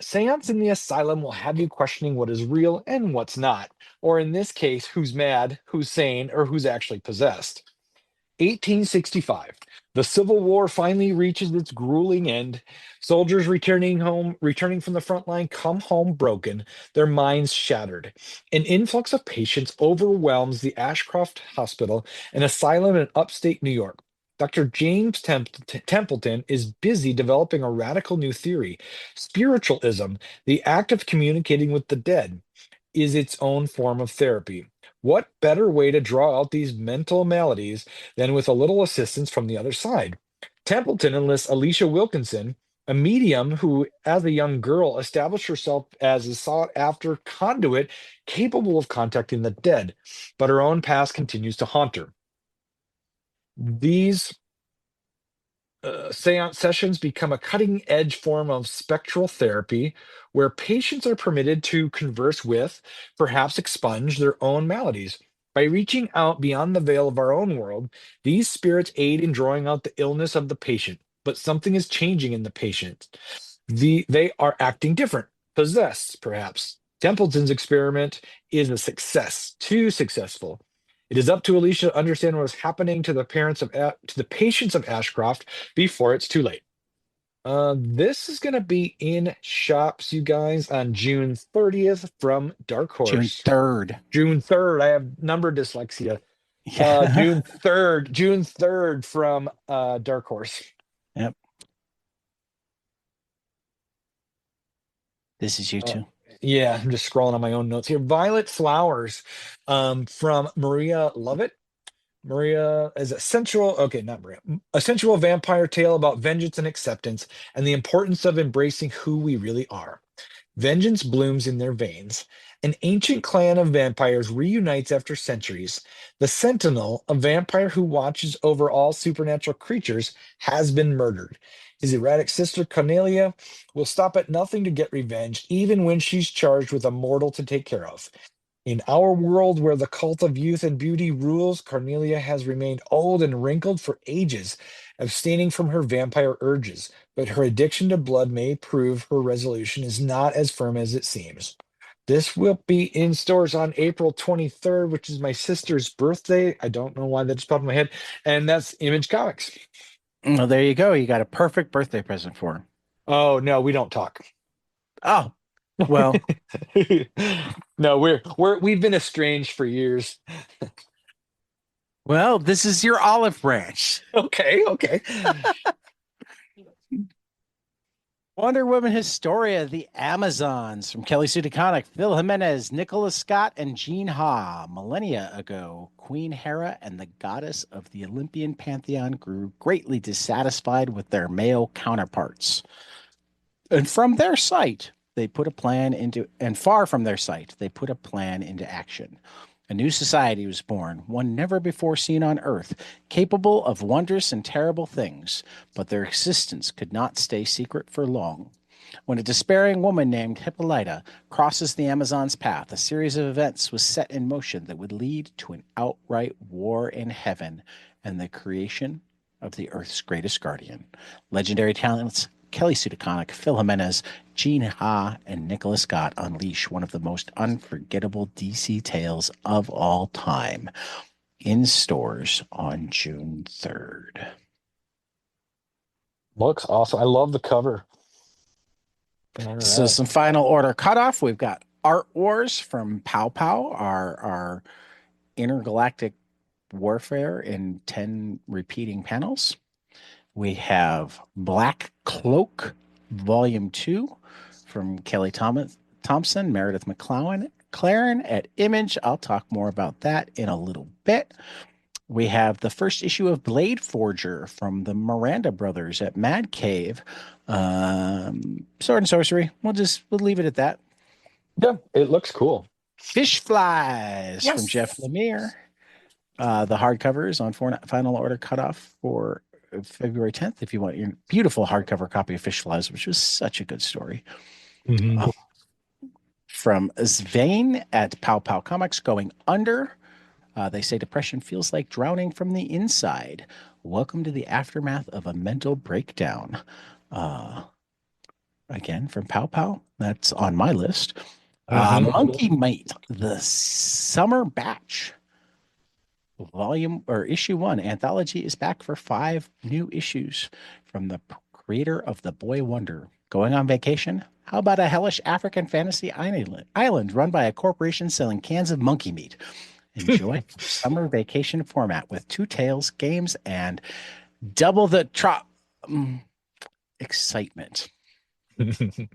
Seance in the asylum will have you questioning what is real and what's not, or in this case, who's mad, who's sane, or who's actually possessed. 1865. The Civil War finally reaches its grueling end. Soldiers returning from the front line, come home broken, their minds shattered. An influx of patients overwhelms the Ashcroft Hospital, an asylum in upstate New York. Dr. James Templeton is busy developing a radical new theory. Spiritualism, the act of communicating with the dead, is its own form of therapy. What better way to draw out these mental maladies than with a little assistance from the other side? Templeton enlists Alicia Wilkinson, a medium who, as a young girl, established herself as a sought after conduit capable of contacting the dead, but her own past continues to haunt her. These seance sessions become a cutting edge form of spectral therapy where patients are permitted to converse with, perhaps expunge their own maladies. By reaching out beyond the veil of our own world, these spirits aid in drawing out the illness of the patient. But something is changing in the patient. They are acting different, possessed, perhaps. Templeton's experiment is a success, too successful. It is up to Alicia to understand what is happening to to the patients of Ashcroft before it's too late. This is going to be in shops, you guys, on June 30th from Dark June Horse. 3rd. June 3rd. I have number dyslexia. Yeah. June 3rd from Dark Horse. Yep. This is you Uh, too. yeah, I'm just scrolling on my own notes here. Violet Flowers from Maria Lovett. Maria is a sensual, okay, not Maria, a sensual vampire tale about vengeance and acceptance and the importance of embracing who we really are. Vengeance blooms in their veins. An ancient clan of vampires reunites after centuries. The Sentinel, a vampire who watches over all supernatural creatures, has been murdered. His erratic sister Cornelia will stop at nothing to get revenge, even when she's charged with a mortal to take care of. In our world where the cult of youth and beauty rules, Cornelia has remained old and wrinkled for ages, abstaining from her vampire urges, but her addiction to blood may prove her resolution is not as firm as it seems. This will be in stores on April 23rd, which is my sister's birthday. I don't know why that just popped in my head. And that's Image Comics. Well, there you go. You got a perfect birthday present for him. Oh, no, we don't talk. Oh, well, No, we've been estranged for years. well, this is your olive branch. Okay, okay. Wonder Woman Historia, The Amazons from Kelly Sue DeConnick, Phil Jimenez, Nicholas Scott, and Jean Ha. Millennia ago, Queen Hera and the goddess of the Olympian pantheon grew greatly dissatisfied with their male counterparts. And from their sight, they put a plan into, and far from their sight, they put a plan into action. A new society was born, one never before seen on Earth, capable of wondrous and terrible things, but their existence could not stay secret for long. When a despairing woman named Hippolyta crosses the Amazon's path, a series of events was set in motion that would lead to an outright war in heaven and the creation of the Earth's greatest guardian. Legendary talents Kelly Sue DeConnick, Phil Jimenez, Jean Ha, and Nicholas Scott unleash one of the most unforgettable DC tales of all time in stores on June 3rd. Looks awesome. I love the cover. All So right. some final order cutoff. We've got Art Wars from Pow Pow, our intergalactic warfare in 10 repeating panels. We have Black Cloak, Volume 2 from Kelly Thompson, Meredith McLaren at Image. I'll talk more about that in a little bit. We have the first issue of Blade Forger from the Miranda brothers at Mad Cave. Sword and Sorcery. We'll leave it at that. Yeah, it looks cool. Fish Flies from Jeff Yes. Lemire. The hardcover is on final order cutoff for February 10th. If you want your beautiful hardcover copy of Fish Flies, which was such a good story. Mhm. From Svein at Pow Pow Comics, Going Under. They say depression feels like drowning from the inside. Welcome to the aftermath of a mental breakdown. Uh, again from Pow Pow. That's on my list. Hmm. Monkey Might, the summer batch, volume or issue one anthology is back for 5 new issues from the creator of The Boy Wonder. Going on vacation? How about a hellish African fantasy island run by a corporation selling cans of monkey meat? Enjoy summer vacation format with 2 tales, games, and double the excitement. I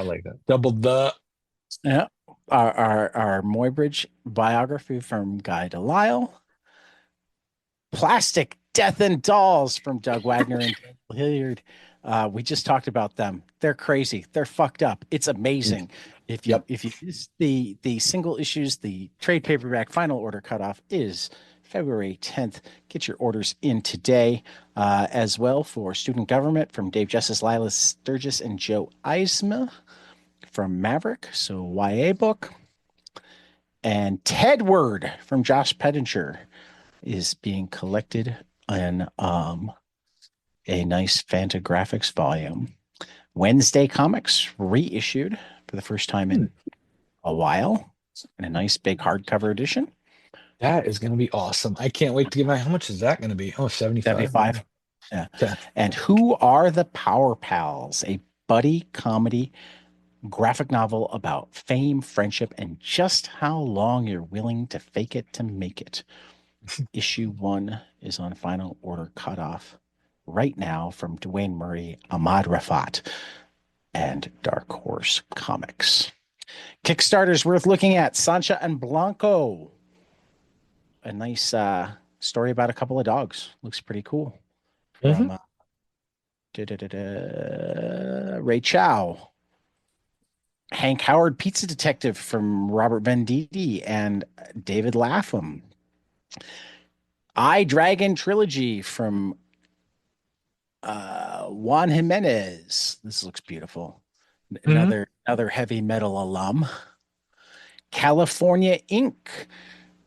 like that. Double the. Yeah. Our Moybridge biography from Guy Delisle. Plastic Death and Dolls from Doug Wagner and Daniel Hilliard. We just talked about them. They're crazy. They're fucked up. It's amazing. Yep. If you miss the single issues, the trade paperback final order cutoff is February 10th. Get your orders in today, as well for Student Government from Dave Justice, Lila Sturgis, and Joe Eisma from Maverick. So YA book. And Tedward from Josh Pettinger is being collected in a nice Fantagraphics volume. Wednesday Comics reissued for the first time Hmm. in a while in a nice big hardcover edition. That is going to be awesome. I can't wait to get my. How much is that going to be? Oh, 75. 75. Yeah. Okay. And Who Are the Power Pals? A buddy comedy graphic novel about fame, friendship, and just how long you're willing to fake it to make it. Issue one is on final order cutoff right now from Dwayne Murray, Ahmad Rafat, and Dark Horse Comics. Kickstarter's worth looking at. Sancha and Blanco. A nice story about a couple of dogs. Looks pretty cool. Hmm. From Ray Chow. Hank Howard, Pizza Detective from Robert Venditti and David Lapham. I Dragon Trilogy from Juan Jimenez. This looks beautiful. Hmm. Another heavy metal alum. California Inc.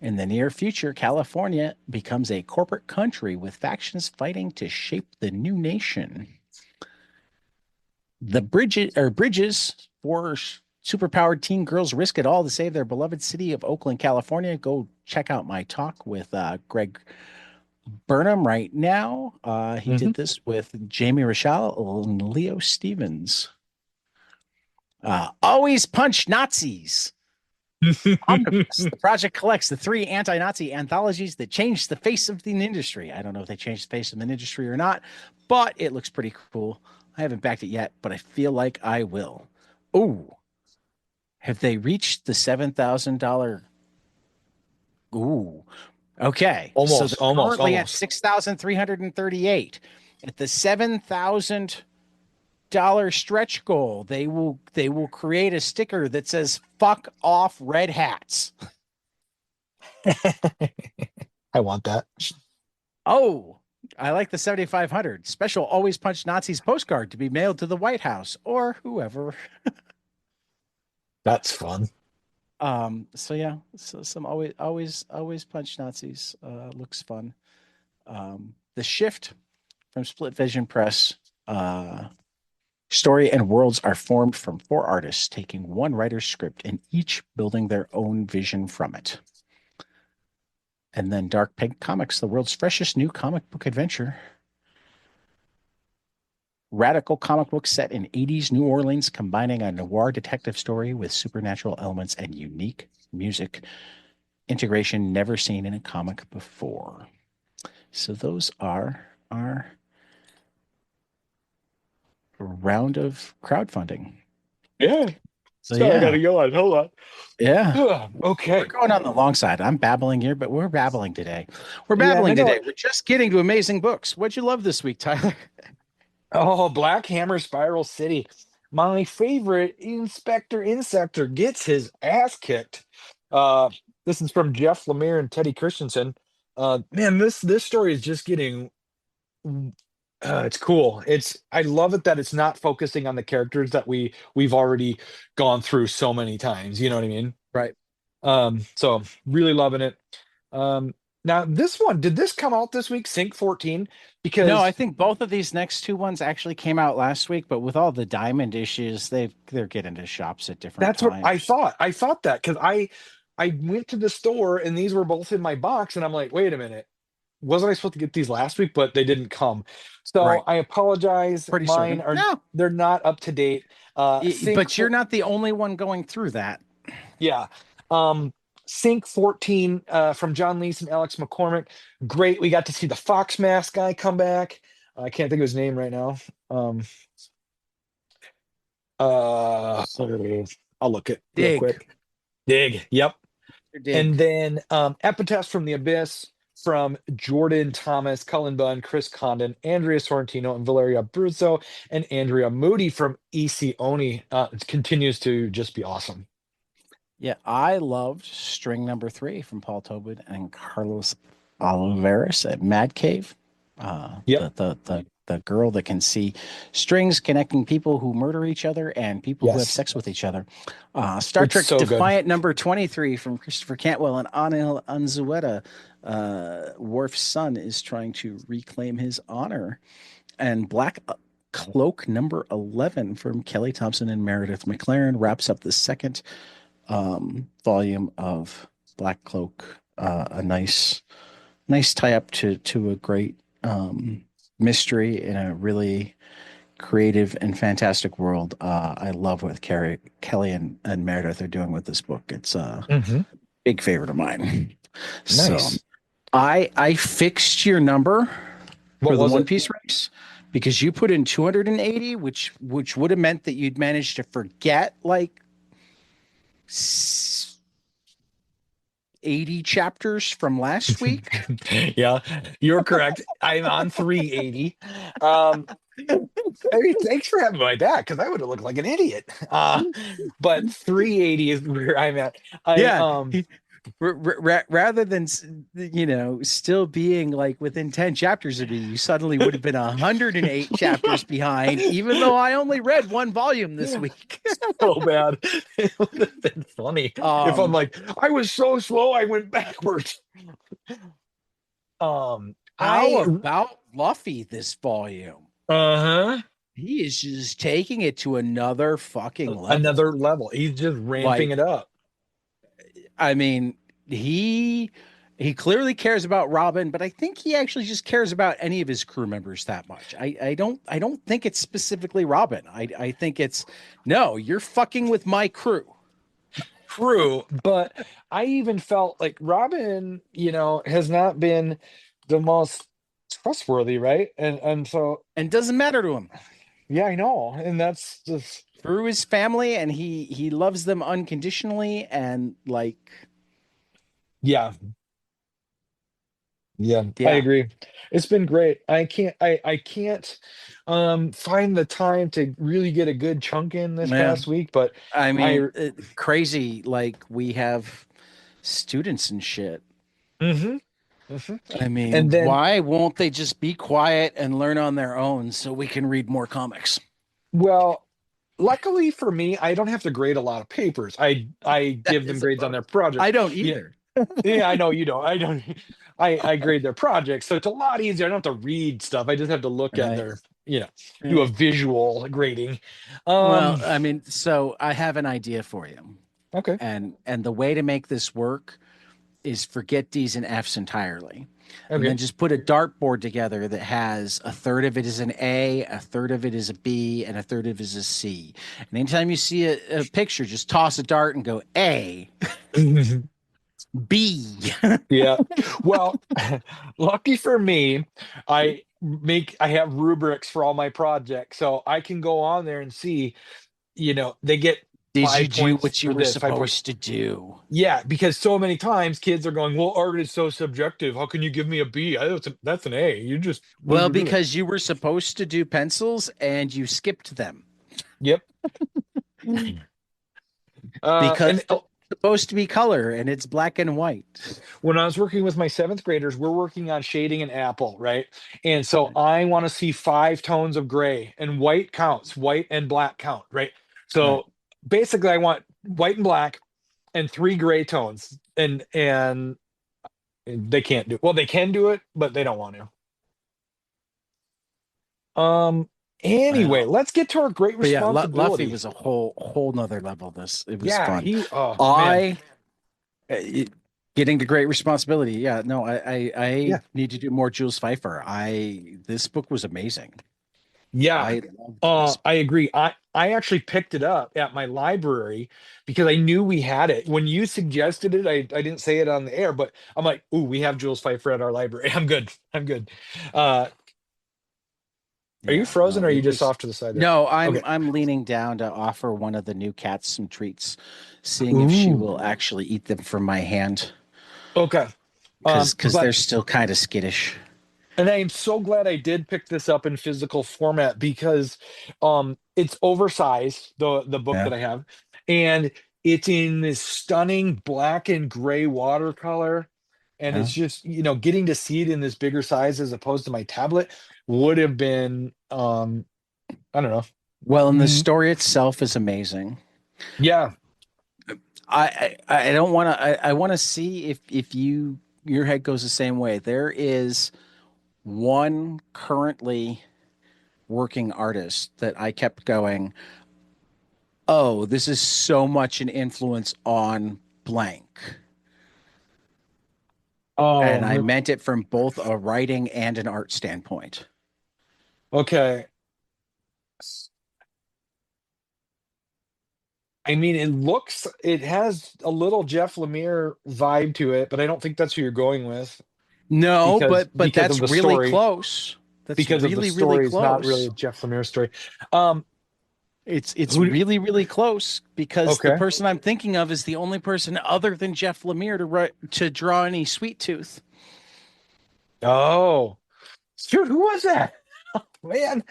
In the near future, California becomes a corporate country with factions fighting to shape the new nation. The bridges for superpowered teen girls risk it all to save their beloved city of Oakland, California. Go check out my talk with Greg Burnham right now. He Hmm. did this with Jamie Rochelle and Leo Stevens. Always punch Nazis. Omnibus. The project collects the 3 anti-Nazi anthologies that changed the face of the industry. I don't know if they changed the face of the industry or not, but it looks pretty cool. I haven't backed it yet, but I feel like I will. Oh, have they reached the $7,000? Ooh, okay. So Almost, they're almost, currently at almost. 6,338. At the $7,000 stretch goal, they will create a sticker that says "fuck off red hats." I want that. Oh, I like the 7,500 special always punch Nazis postcard to be mailed to the White House or whoever. That's fun. So yeah, so some always punch Nazis looks fun. The Shift from Split Vision Press. Story and worlds are formed from 4 artists taking one writer's script and each building their own vision from it. And then Dark Pink Comics, the world's freshest new comic book adventure. Radical comic book set in 80s New Orleans, combining a noir detective story with supernatural elements and unique music integration never seen in a comic before. So those are our round of crowdfunding. Yeah. So Sorry, I yeah, gotta go on. Hold on. yeah. Ugh, We're okay. going on the long side. I'm babbling here, but we're babbling today. We're Yeah, and I babbling know today. it. We're just getting to amazing books. What'd you love this week, Tyler? Oh, Black Hammer Spiral City. My favorite Inspector Insector gets his ass kicked. Uh, this is from Jeff Lemire and Teddy Christensen. Man, this story is just getting it's cool. I love it that it's not focusing on the characters that we've already gone through so many times. You know what I mean? Right. So really loving it. Um, now this one, did this come out this week? Sync 14? No, I because think both of these next two ones actually came out last week, but with all the diamond issues, they're getting to shops at different that's what I times. thought. I thought that because I went to the store and these were both in my box, and I'm like, wait a minute, wasn't I supposed to get these last week? But they didn't come. So Right. I apologize. Pretty Mine certain. are No, they're not up to date. Sync but you're for not the only one going through that. yeah. Sync 14 from John Lees and Alex McCormick. Great. We got to see the Fox Mask guy come back. I can't think of his name right now. Um, I'll look it real Dig. quick. Dig. Yep. And Dig. then Epitaph from the Abyss from Jordan Thomas, Cullen Bunn, Chris Condon, Andrea Sorrentino, and Valeria Bruzzo, and Andrea Moody from EC Oni. It continues to just be awesome. Yeah, I loved string number 3 from Paul Tobin and Carlos Oliveras at Mad Cave. Yep. The girl that can see strings connecting people who murder each other and people who have Yes. sex with each other. Star It's Trek so good. Defiant number 23 from Christopher Cantwell and Anil Unzueta. Worf's son is trying to reclaim his honor. And Black Cloak number 11 from Kelly Thompson and Meredith McLaren wraps up the second volume of Black Cloak. A nice tie up to a great mystery in a really creative and fantastic world. I love what Kelly and Meredith are doing with this book. It's a Hmm. big favorite of mine. So Nice. I fixed your number What for the was One it? Piece race because you put in 280, which would have meant that you'd managed to forget like 80 chapters from last week. Yeah, you're correct. I'm on 380. Um, I mean, thanks for having my back because I would have looked like an idiot. But 380 is where I'm at. I Yeah, rather than still being like within 10 chapters of me, you suddenly would have been 108 chapters behind, even though I only read one volume this week. so bad. It would have been funny if I'm um, like, I was so slow, I went backwards. how I about Luffy this volume? uh-huh. He is just taking it to another fucking level. Another level. He's just ramping Like, it up. I mean, he he clearly cares about Robin, but I think he actually just cares about any of his crew members that much. I don't think it's specifically Robin. I think it's no, you're fucking with my crew. True, but I even felt like Robin, has not been the most trustworthy, right? And so And doesn't matter to him. yeah, I know. And that's just Through his family and he loves them unconditionally and like yeah, yeah, I yeah. agree. It's been great. I can't find the time to really get a good chunk in this Yeah. past week, but I mean, I crazy like we have students and shit. hmm I and mean, then why won't they just be quiet and learn on their own so we can read more comics? well, luckily for me, I don't have to grade a lot of papers. I That give them is a grades on their bonus. I projects. don't Yeah, either. yeah, I know you don't. I don't. I grade their projects, so it's a lot easier. I don't have to read stuff. I just have to look at Right. their, do a Right. visual grading. Well, Um, I mean, so I have an idea for you. okay. And the way to make this work is forget D's and F's entirely. And Okay. then just put a dartboard together that has a third of it is an A, a third of it is a B, and a third of it is a C. And anytime you see a picture, just toss a dart and go A, B. Yeah. Well, lucky for me, I have rubrics for all my projects, so I can go on there and see, they get Did you five do points what you for were this, 5 points. supposed to do? Yeah, because so many times kids are going, well, art is so subjective. How can you give me a B? That's an A. You just Well, because you were supposed to do pencils and you skipped them yep. And because it's supposed to be color and it's black and white. when I was working with my seventh graders, we're working on shading an apple, right? And so Right. I want to see 5 tones of gray, and white counts, white and black count, right? Right. So basically, I want white and black and 3 gray tones, and they can't do well. They can do it, but they don't want to. Um. Anyway, Well, let's get to our great but yeah, Luffy responsibility. was a whole nother level. This it was Yeah, fun. he. Oh man. I it- Getting to great responsibility. Yeah, no, I Yeah. need to do more Jules Feiffer. I This book was amazing. Yeah. I loved this. I agree. I actually picked it up at my library because I knew we had it. When you suggested it, I didn't say it on the air, but I'm like, ooh, we have Jules Feiffer at our library. I'm good. I'm good. Uh, are you Yeah, frozen no, or are you it just was off to the side there? no, Okay. I'm leaning down to offer one of the new cats some treats, seeing if she Ooh. will actually eat them from my hand Okay. because they're But still kind of skittish. and I am so glad I did pick this up in physical format because it's oversized, the book Yeah. that I have, and it's in this stunning black and gray watercolor. And Yeah. it's just, getting to see it in this bigger size as opposed to my tablet would have been I don't know. Well, and the Mm, story itself is amazing. yeah. I don't want to. I want to see if your head goes the same way. There is one currently working artist that I kept going, oh, this is so much an influence on blank. And I Oh, meant it from both a writing and an art standpoint. okay. I mean, it has a little Jeff Lemire vibe to it, but I don't think that's who you're going with No, because but because of that's the really story. close. That's Because of the really, really story is not really close. a Jeff Lemire story. Um, It's who? really, really close because the Okay. person I'm thinking of is the only person other than Jeff Lemire to write to draw any Sweet Tooth. Oh, shoot, who was that? Man,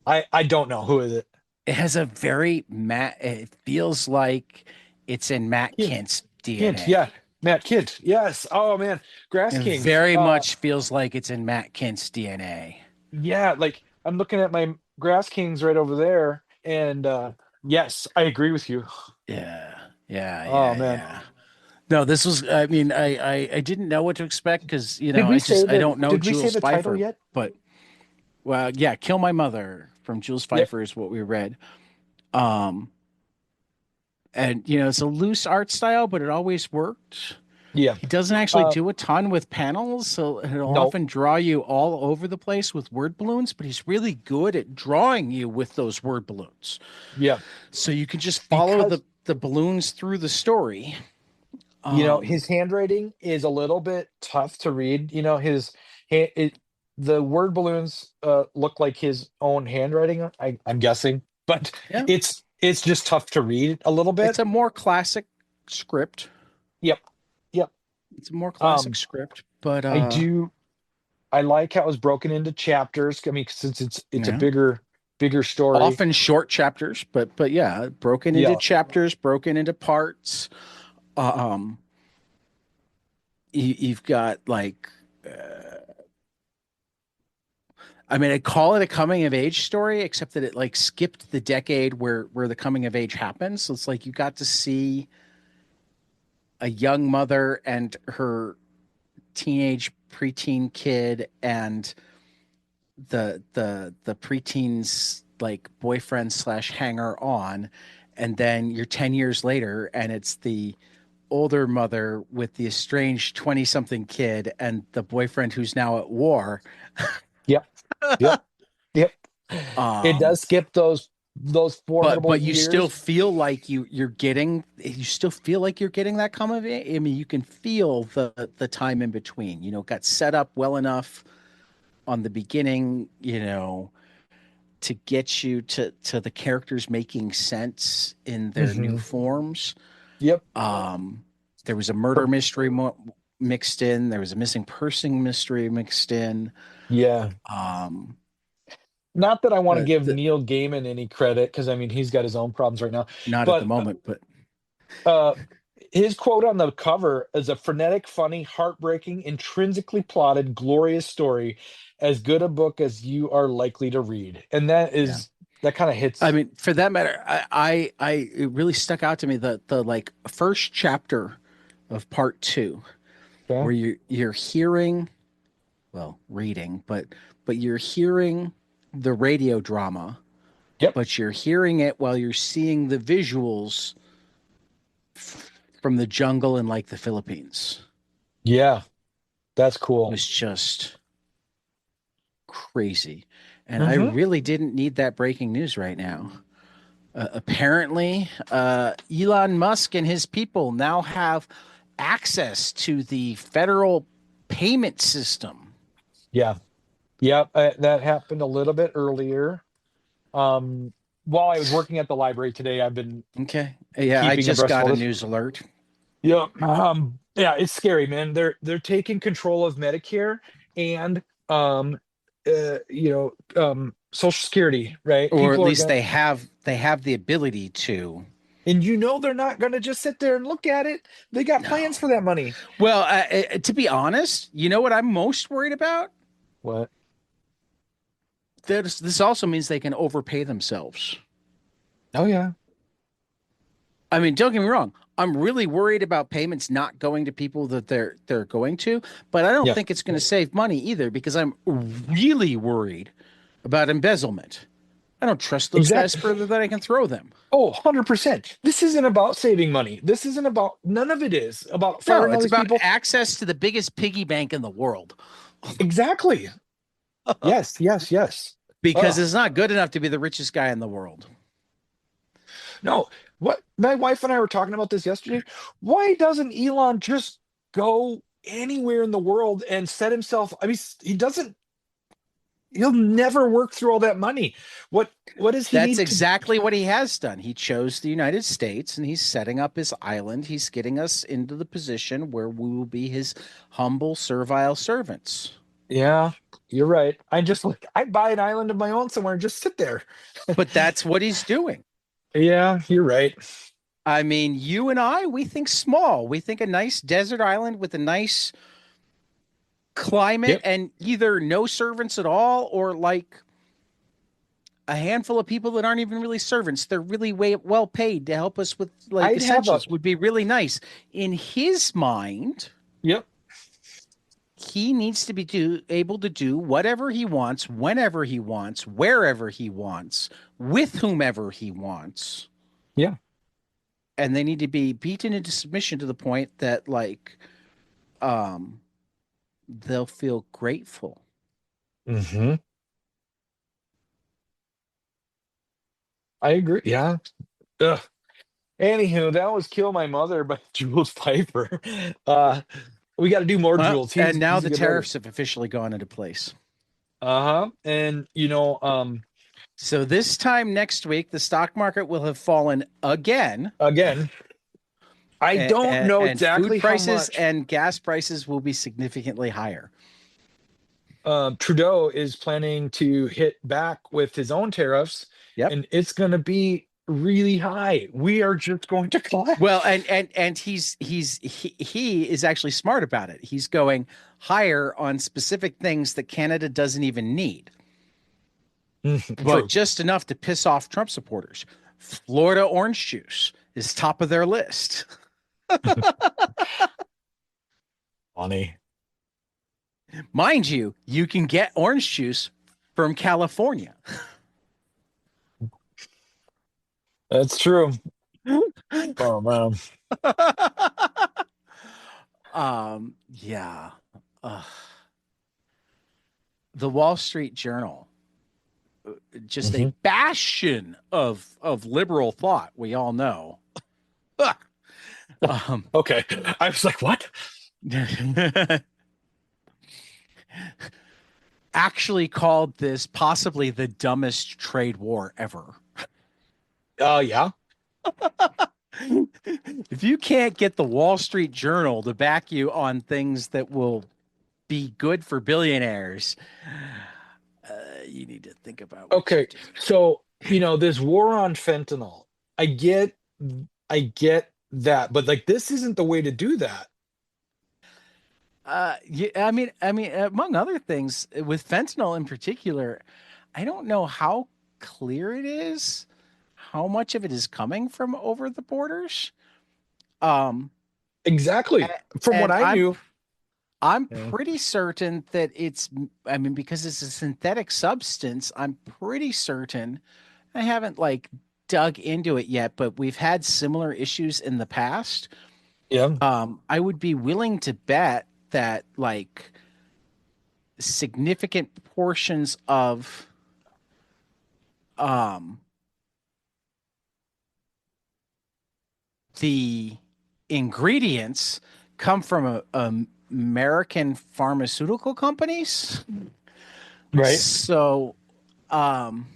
I don't know who is it. It has a very Matt. It feels like it's in Matt Kint, Kint's Kint, yeah, DNA. Matt Kint. Yes. Oh man, Grass It Kings. very much feels like it's in Matt Kint's DNA. Yeah, like I'm looking at my Grass Kings right over there, and yes, I agree with you. Yeah, yeah, Oh yeah, man, yeah. No, this was. I mean, I didn't know what to expect because did we say I the don't know did we say Jules the title Pfeiffer, yet? but well, yeah, Kill My Mother from Jules Yep. Pfeiffer is what we read. Um, and it's a loose art style, but it always worked. Yeah. He doesn't actually Uh, do a ton with panels, so he'll no. often draw you all over the place with word balloons, but he's really good at drawing you with those word balloons. Yeah. So you can just follow Because the balloons through the story. his Um, handwriting is a little bit tough to read. The word balloons look like his own handwriting. I'm guessing, but yeah, it's just tough to read a little it's bit. a more classic script. Yep, yep. It's a more classic Um, script, but I do. I like how it's broken into chapters. I mean, since it's a yeah, bigger story. often short chapters, but yeah, broken into Yeah, chapters, broken into parts. Um, you've got like I mean, I call it a coming of age story, except that it like skipped the decade where the coming of age happens. So it's like you got to see a young mother and her teenage preteen kid and the preteen's like boyfriend slash hanger on, and then you're 10 years later and it's the older mother with the estranged 20 something kid and the boyfriend who's now at war. yep, yep, yep. It Um, does skip those formidable but you still years. feel like you still feel like you're getting that come of it. I mean, you can feel the time in between. Got set up well enough on the beginning, to get you to the characters making sense in their new Hmm. forms. Yep. Um, there was a murder mystery mixed in. There was a missing person mystery mixed in. Yeah. Um, Not that I want to the, give the, Neil Gaiman any credit because I mean he's got his own problems right now. Not at the But moment, but uh his quote on the cover is a frenetic, funny, heartbreaking, intrinsically plotted, glorious story, as good a book as you are likely to read. And yeah. that kind of I hits. mean, for that matter, it really stuck out to me the like first chapter of part two, Okay. where you're hearing, well, reading, but you're hearing the radio drama, Yep. but you're hearing it while you're seeing the visuals from the jungle in like the Philippines. Yeah, that's It cool. was just crazy. And I Hmm. really didn't need that breaking news right now. Apparently, Elon Musk and his people now have access to the federal payment system. Yeah. Yep. That happened a little bit earlier. Um, while I was working at the library today, I've been Okay. Yeah, I keeping just abreast of got all a this. news alert. Yeah. Yeah, it's scary, man. They're taking control of Medicare and um Social Security, right? Or at People are least gonna, they have the ability to. and they're not gonna just sit there and look at it. They got No. plans for that money. Well, to be honest, you know what I'm most worried about? What? This also means they can overpay themselves. Oh yeah. I mean, don't get me wrong. I'm really worried about payments not going to people that they're going to, but I don't Yeah. think it's going to save money either because I'm really worried about embezzlement. I don't trust those guys Exactly. further than I can throw them. Oh, 100%. This isn't about saving money. This isn't about, none of it is about No, firing all it's these about people. access to the biggest piggy bank in the world Exactly. Yes, yes, yes. because Oh, it's not good enough to be the richest guy in the world. no. What my wife and I were talking about this yesterday. Why doesn't Elon just go anywhere in the world and set himself? I mean, he'll never work through all that money. What does he That's need to? exactly what he has done. He chose the United States and he's setting up his island. He's getting us into the position where we will be his humble, servile servants. Yeah, you're right. I'd buy an island of my own somewhere and just sit there. But that's what he's doing. Yeah, you're right. I mean, you and I, we think small. We think a nice desert island with a nice climate Yep. and either no servants at all or like a handful of people that aren't even really servants. They're really well paid to help us with like I'd have a essentials would be really nice. In his mind, Yep. he needs to be able to do whatever he wants, whenever he wants, wherever he wants, with whomever he wants. Yeah. And they need to be beaten into submission to the point that like um they'll feel grateful. Hmm. I agree. Yeah. Ugh. Anywho, that was "Kill My Mother" by Jules Feiffer. Uh, we got to do more Well, Jules. and now He's a the good writer. tariffs have officially gone into place. Uh-huh. And So this time next week, the stock market will have fallen again, again, I don't know and food exactly how prices much and gas prices will be significantly higher. Trudeau is planning to hit back with his own tariffs, Yep. and it's going to be really high. We are just going to Well, collapse. and he is actually smart about it. He's going higher on specific things that Canada doesn't even need, but True. just enough to piss off Trump supporters. Florida orange juice is top of their list. Funny. Mind you, you can get orange juice from California. That's true. Oh man. Yeah. The Wall Street Journal, just a Hmm. bastion of liberal thought, we all know. um, Okay. I was like, what? actually called this possibly the dumbest trade war ever. Yeah. If you can't get the Wall Street Journal to back you on things that will be good for billionaires, you need to think about what you're Okay. doing. So, this war on fentanyl, I get I get that, but like this isn't the way to do that. Yeah, I mean, among other things, with fentanyl in particular, I don't know how clear it is how much of it is coming from over the borders. Um, Exactly. From what and I I'm knew. I'm Yeah. pretty certain that I mean, because it's a synthetic substance, I'm pretty certain I haven't like dug into it yet, but we've had similar issues in the past. Yeah. I would be willing to bet that like significant portions of um the ingredients come from American pharmaceutical companies. Right. So, um,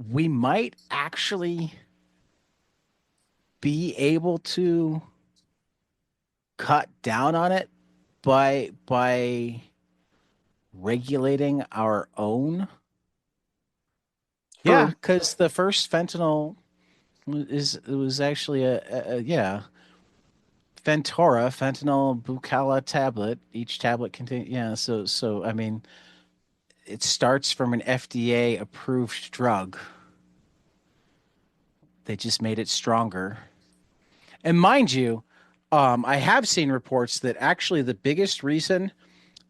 we might actually be able to cut down on it by regulating our own. Yeah, True. because the first fentanyl was actually yeah, Fentora, fentanyl bucala tablet. Each tablet contains, yeah. So I mean, it starts from an FDA approved drug. They just made it stronger. And mind you, I have seen reports that actually the biggest reason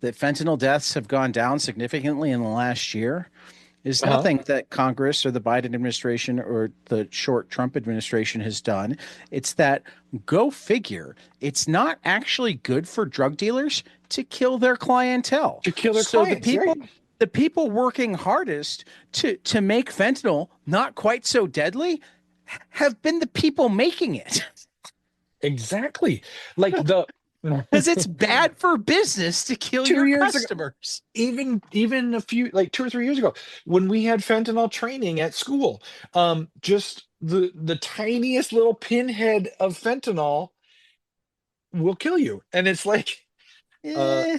that fentanyl deaths have gone down significantly in the last year is Uh-huh. nothing that Congress or the Biden administration or the short Trump administration has done. It's that, go figure, it's not actually good for drug dealers to kill their clientele. To kill their So clients, right? the people working hardest to make fentanyl not quite so deadly have been the people making it. Exactly. Like the Because it's bad for business to kill two your years ago, customers. even a few, like 2 or 3 years ago, when we had fentanyl training at school, just the tiniest little pinhead of fentanyl will kill you. And it's like, uh, Eh,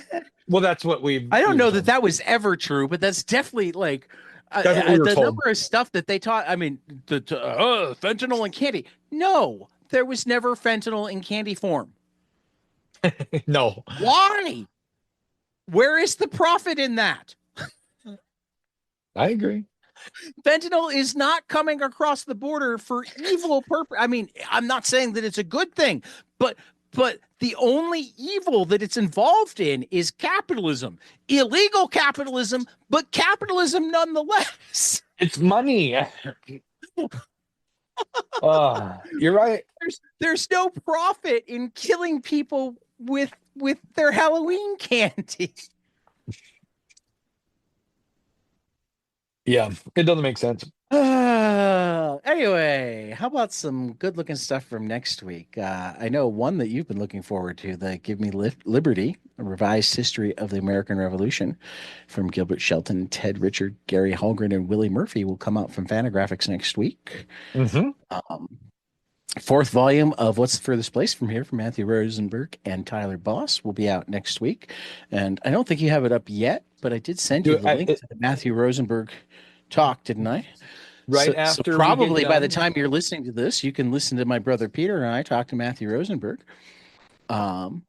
well, that's what we I don't we were know that told. that was ever true, but that's definitely like That's what we were the told. number of stuff that they taught. I mean, fentanyl and candy. No, there was never fentanyl in candy form. No, Why? Where is the profit in that? I agree. Fentanyl is not coming across the border for evil purpose. I mean, I'm not saying that it's a good thing, but the only evil that it's involved in is capitalism, illegal capitalism, but capitalism nonetheless. It's money. You're right. There's no profit in killing people with their Halloween candy. Yeah, it doesn't make sense. Anyway, how about some good looking stuff from next week? I know one that you've been looking forward to, the Give Me Liberty, a revised history of the American Revolution from Gilbert Shelton, Ted Richard, Gary Holgren, and Willie Murphy will come out from Fantagraphics next week. Hmm. Um, Fourth volume of What's the Furthest Place from Here from Matthew Rosenberg and Tyler Boss will be out next week. And I don't think you have it up yet, but I did send you Do the link to the Matthew Rosenberg talk, didn't I? right So after we get probably by the done. time you're listening to this, you can listen to my brother Peter and I talk to Matthew Rosenberg. Um,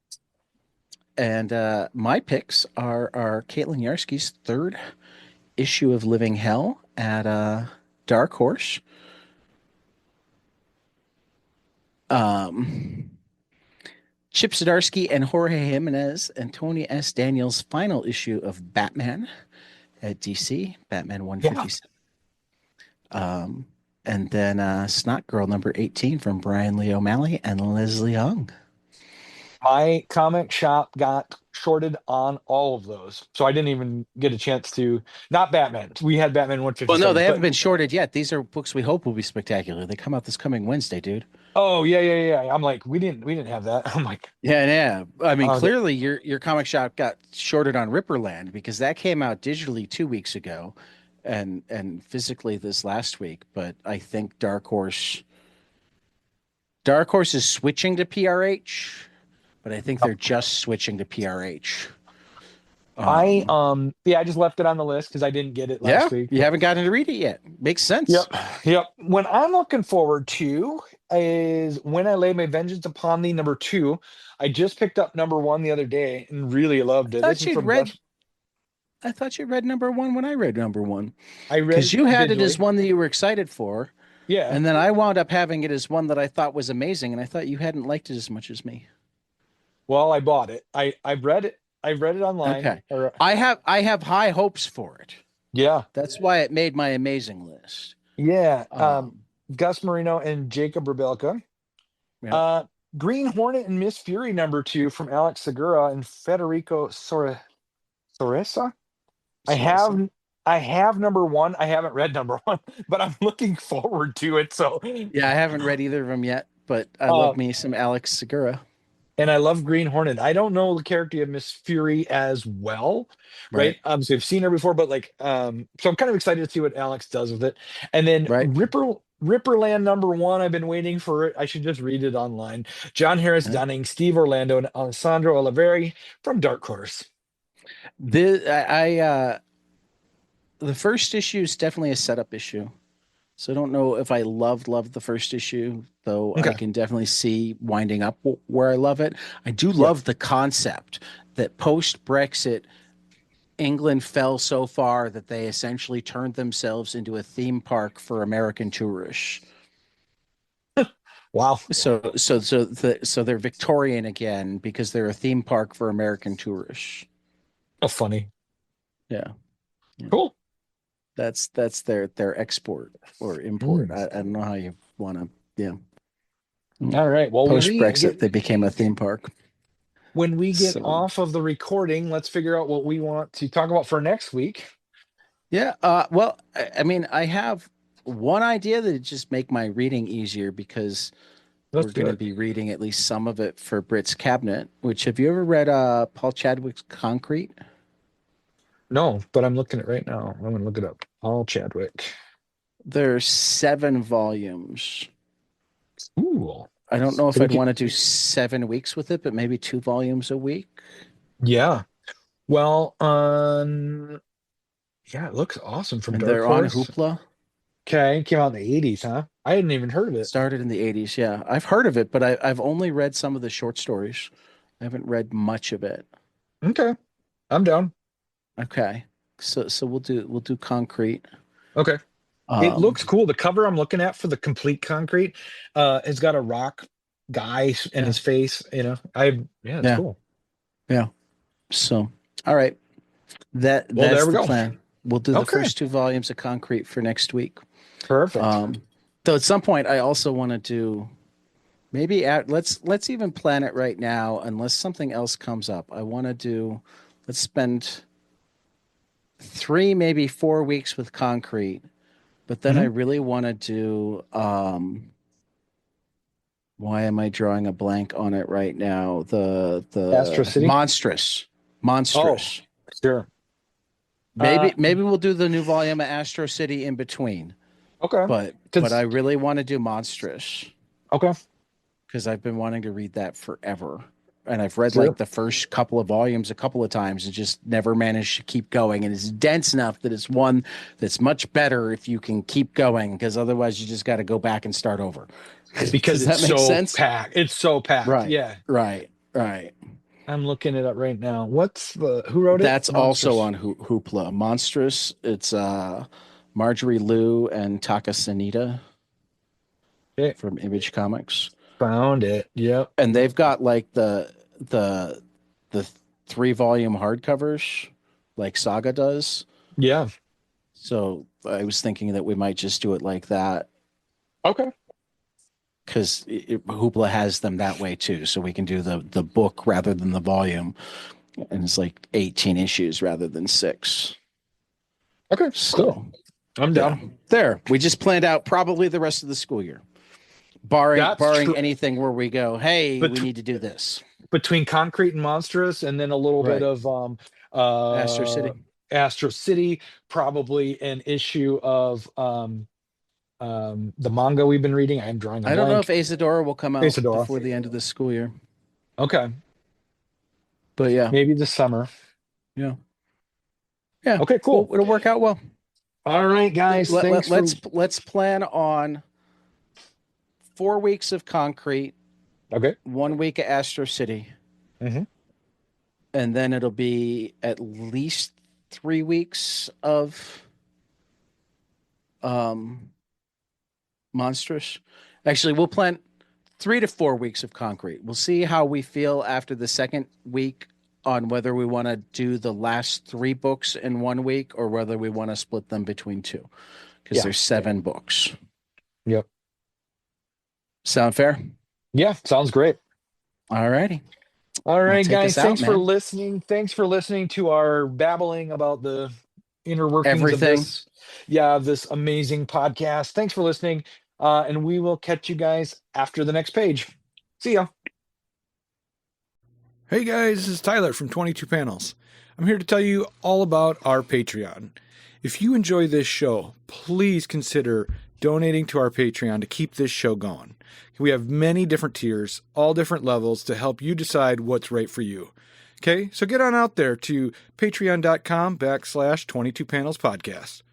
and my picks are Caitlin Yarsky's third issue of Living Hell at Dark Horse. Um, Chip Zdarsky and Jorge Jimenez and Tony S. Daniels' final issue of Batman at DC, Batman Yeah, 157. Um, and then Snot Girl number 18 from Brian Lee O'Malley and Leslie Hung. my comic shop got shorted on all of those, so I didn't even get a chance to. Not Batman. We had Batman Well, no, 157, they haven't but been shorted yet. These are books we hope will be spectacular. They come out this coming Wednesday, dude. oh yeah, yeah, yeah. I'm like, we didn't have that. I'm like, Yeah, yeah. I mean, okay, clearly your comic shop got shorted on Ripperland because that came out digitally 2 weeks ago, and physically this last week. But I think Dark Horse is switching to PRH, but I think they're just switching to PRH. I Um, yeah, I just left it on the list because I didn't get it yeah, last week. you But haven't gotten to read it yet. Makes yep, sense. yep. When I'm looking forward to is When I Lay My Vengeance Upon Thee, number two. I just picked up number one the other day and really I loved it. This thought is you'd from read. Gus. I thought you read number one when I read number one. I read Because it you had it as digitally. one that you were excited for, Yeah. and then I wound up having it as one that I thought was amazing, and I thought you hadn't liked it as much as me. Well, I bought it. I've read it. I've read it online. Okay. I have high hopes for it. Yeah, That's why it made my amazing list. yeah. Um, Gus Marino and Jacob Rebelka. yeah, Uh, Green Hornet and Miss Fury #2 from Alex Segura and Federico Soresa. I Soresa. have I have #1. I haven't read #1, but I'm looking forward to it. So, Yeah, I haven't read either of them yet, but I uh, love me some Alex Segura. and I love Green Hornet. I don't know the character of Miss Fury as well, right? Right, So I've seen her before, but like, so I'm kind of excited to see what Alex does with it. And then right. Ripperland #1. I've been waiting for it. I should just read it online. John Harris Yeah. Dunning, Steve Orlando, and Alessandro Oliveri from Dark Horse. The first issue is definitely a setup issue. So I don't know if I loved the first issue, though I Okay. can definitely see winding up where I love it. I do Yeah. love the concept that post Brexit, England fell so far that they essentially turned themselves into a theme park for American tourists. Wow. So they're Victorian again because they're a theme park for American tourists. Oh, funny. Yeah, yeah. Cool. That's their export or import. Mm. I don't know how you want to. Yeah. All right. Well, Post Brexit, they became a theme park. when we get So off of the recording, let's figure out what we want to talk about for next week. yeah. Well, I mean, I have one idea that would just make my reading easier because Let's we're do going to it. be reading at least some of it for Brit's Cabinet. Which have you ever read Paul Chadwick's Concrete? No, but I'm looking at it right now. I'm gonna look it up. Paul Chadwick. There's 7 volumes. Ooh. I don't know if So we I'd could, want to do 7 weeks with it, but maybe 2 volumes a week. yeah. Well, yeah, it looks awesome from And Dark they're on Horse. Hoopla. Okay, came out in the 80s, huh? I hadn't even heard of it. Started in the 80s. Yeah, I've heard of it, but I've only read some of the short stories. I haven't read much of it. Okay, I'm down. Okay, so we'll do concrete. Okay. It looks Um, cool. The cover I'm looking at for the complete concrete has got a rock guy in yeah, his face, yeah, it's yeah, cool. yeah. So, all right, Well, there that's we the go. plan. We'll do the Okay, first 2 volumes of concrete for next week. perfect. Um, though at some point I also want to do maybe let's even plan it right now, unless something else comes up. I want to do. Let's spend 3, maybe 4 weeks with concrete, but then I Hmm. really want to do why am I drawing a blank on it right now? Astro The City. Oh, monstrous. sure. Uh, Maybe we'll do the new volume of Astro City in between, okay. but I Because really want to do monstrous okay, because I've been wanting to read that forever. And I've read like sure. the first couple of volumes a couple of times and just never managed to keep going. And it's dense enough that it's one that's much better if you can keep going, because otherwise you just got to go back and start over. Because Does it's that make so sense? packed. It's so packed. Right, Yeah. right, right. I'm looking it up right now. Who wrote it? That's also Monstrous. on Hoopla. Monstrous. It's Marjorie Liu and Taka Sanita Okay, from Image Comics. found it. Yep. And they've got like the 3 volume hardcovers like Saga does. Yeah. So I was thinking that we might just do it like that Okay. because Hoopla has them that way too. So we can do the book rather than the volume, and it's like 18 issues rather than 6. Okay. Cool. So I'm yeah, down. there we just planned out probably the rest of the school year, barring That's barring true. anything where we go, hey, we But need to do this. between Concrete and Monstrous, and then a little bit Right, of Astro uh City. Astro City, probably an issue of the manga we've been reading. I'm drawing a I don't know if blank. Asadora will come out Isadora. before the end of the school year, Okay. but yeah, Maybe this summer. yeah, yeah. Okay, Well, cool. it'll work out well. All right, guys. Let, Thanks let, for let's plan on 4 weeks of concrete, okay. 1 week of Astro City, Hmm. and then it'll be at least 3 weeks of um monstrous. Actually, we'll plan 3 to 4 weeks of concrete. We'll see how we feel after the second week on whether we want to do the last 3 books in 1 week or whether we want to split them between 2, because there's 7 books. Yep. Sound fair? Yeah, sounds great. All righty. All right, guys. Thanks for man. listening. Thanks for listening to our babbling about the inner workings of Everything. this amazing podcast. Thanks for listening. And we will catch you guys after the next page. See ya. Hey guys, this is Tyler from 22 Panels. I'm here to tell you all about our Patreon. If you enjoy this show, please consider donating to our Patreon to keep this show going. We have many different tiers, all different levels to help you decide what's right for you. Okay, so get on out there to patreon.com/22 Panels Podcast.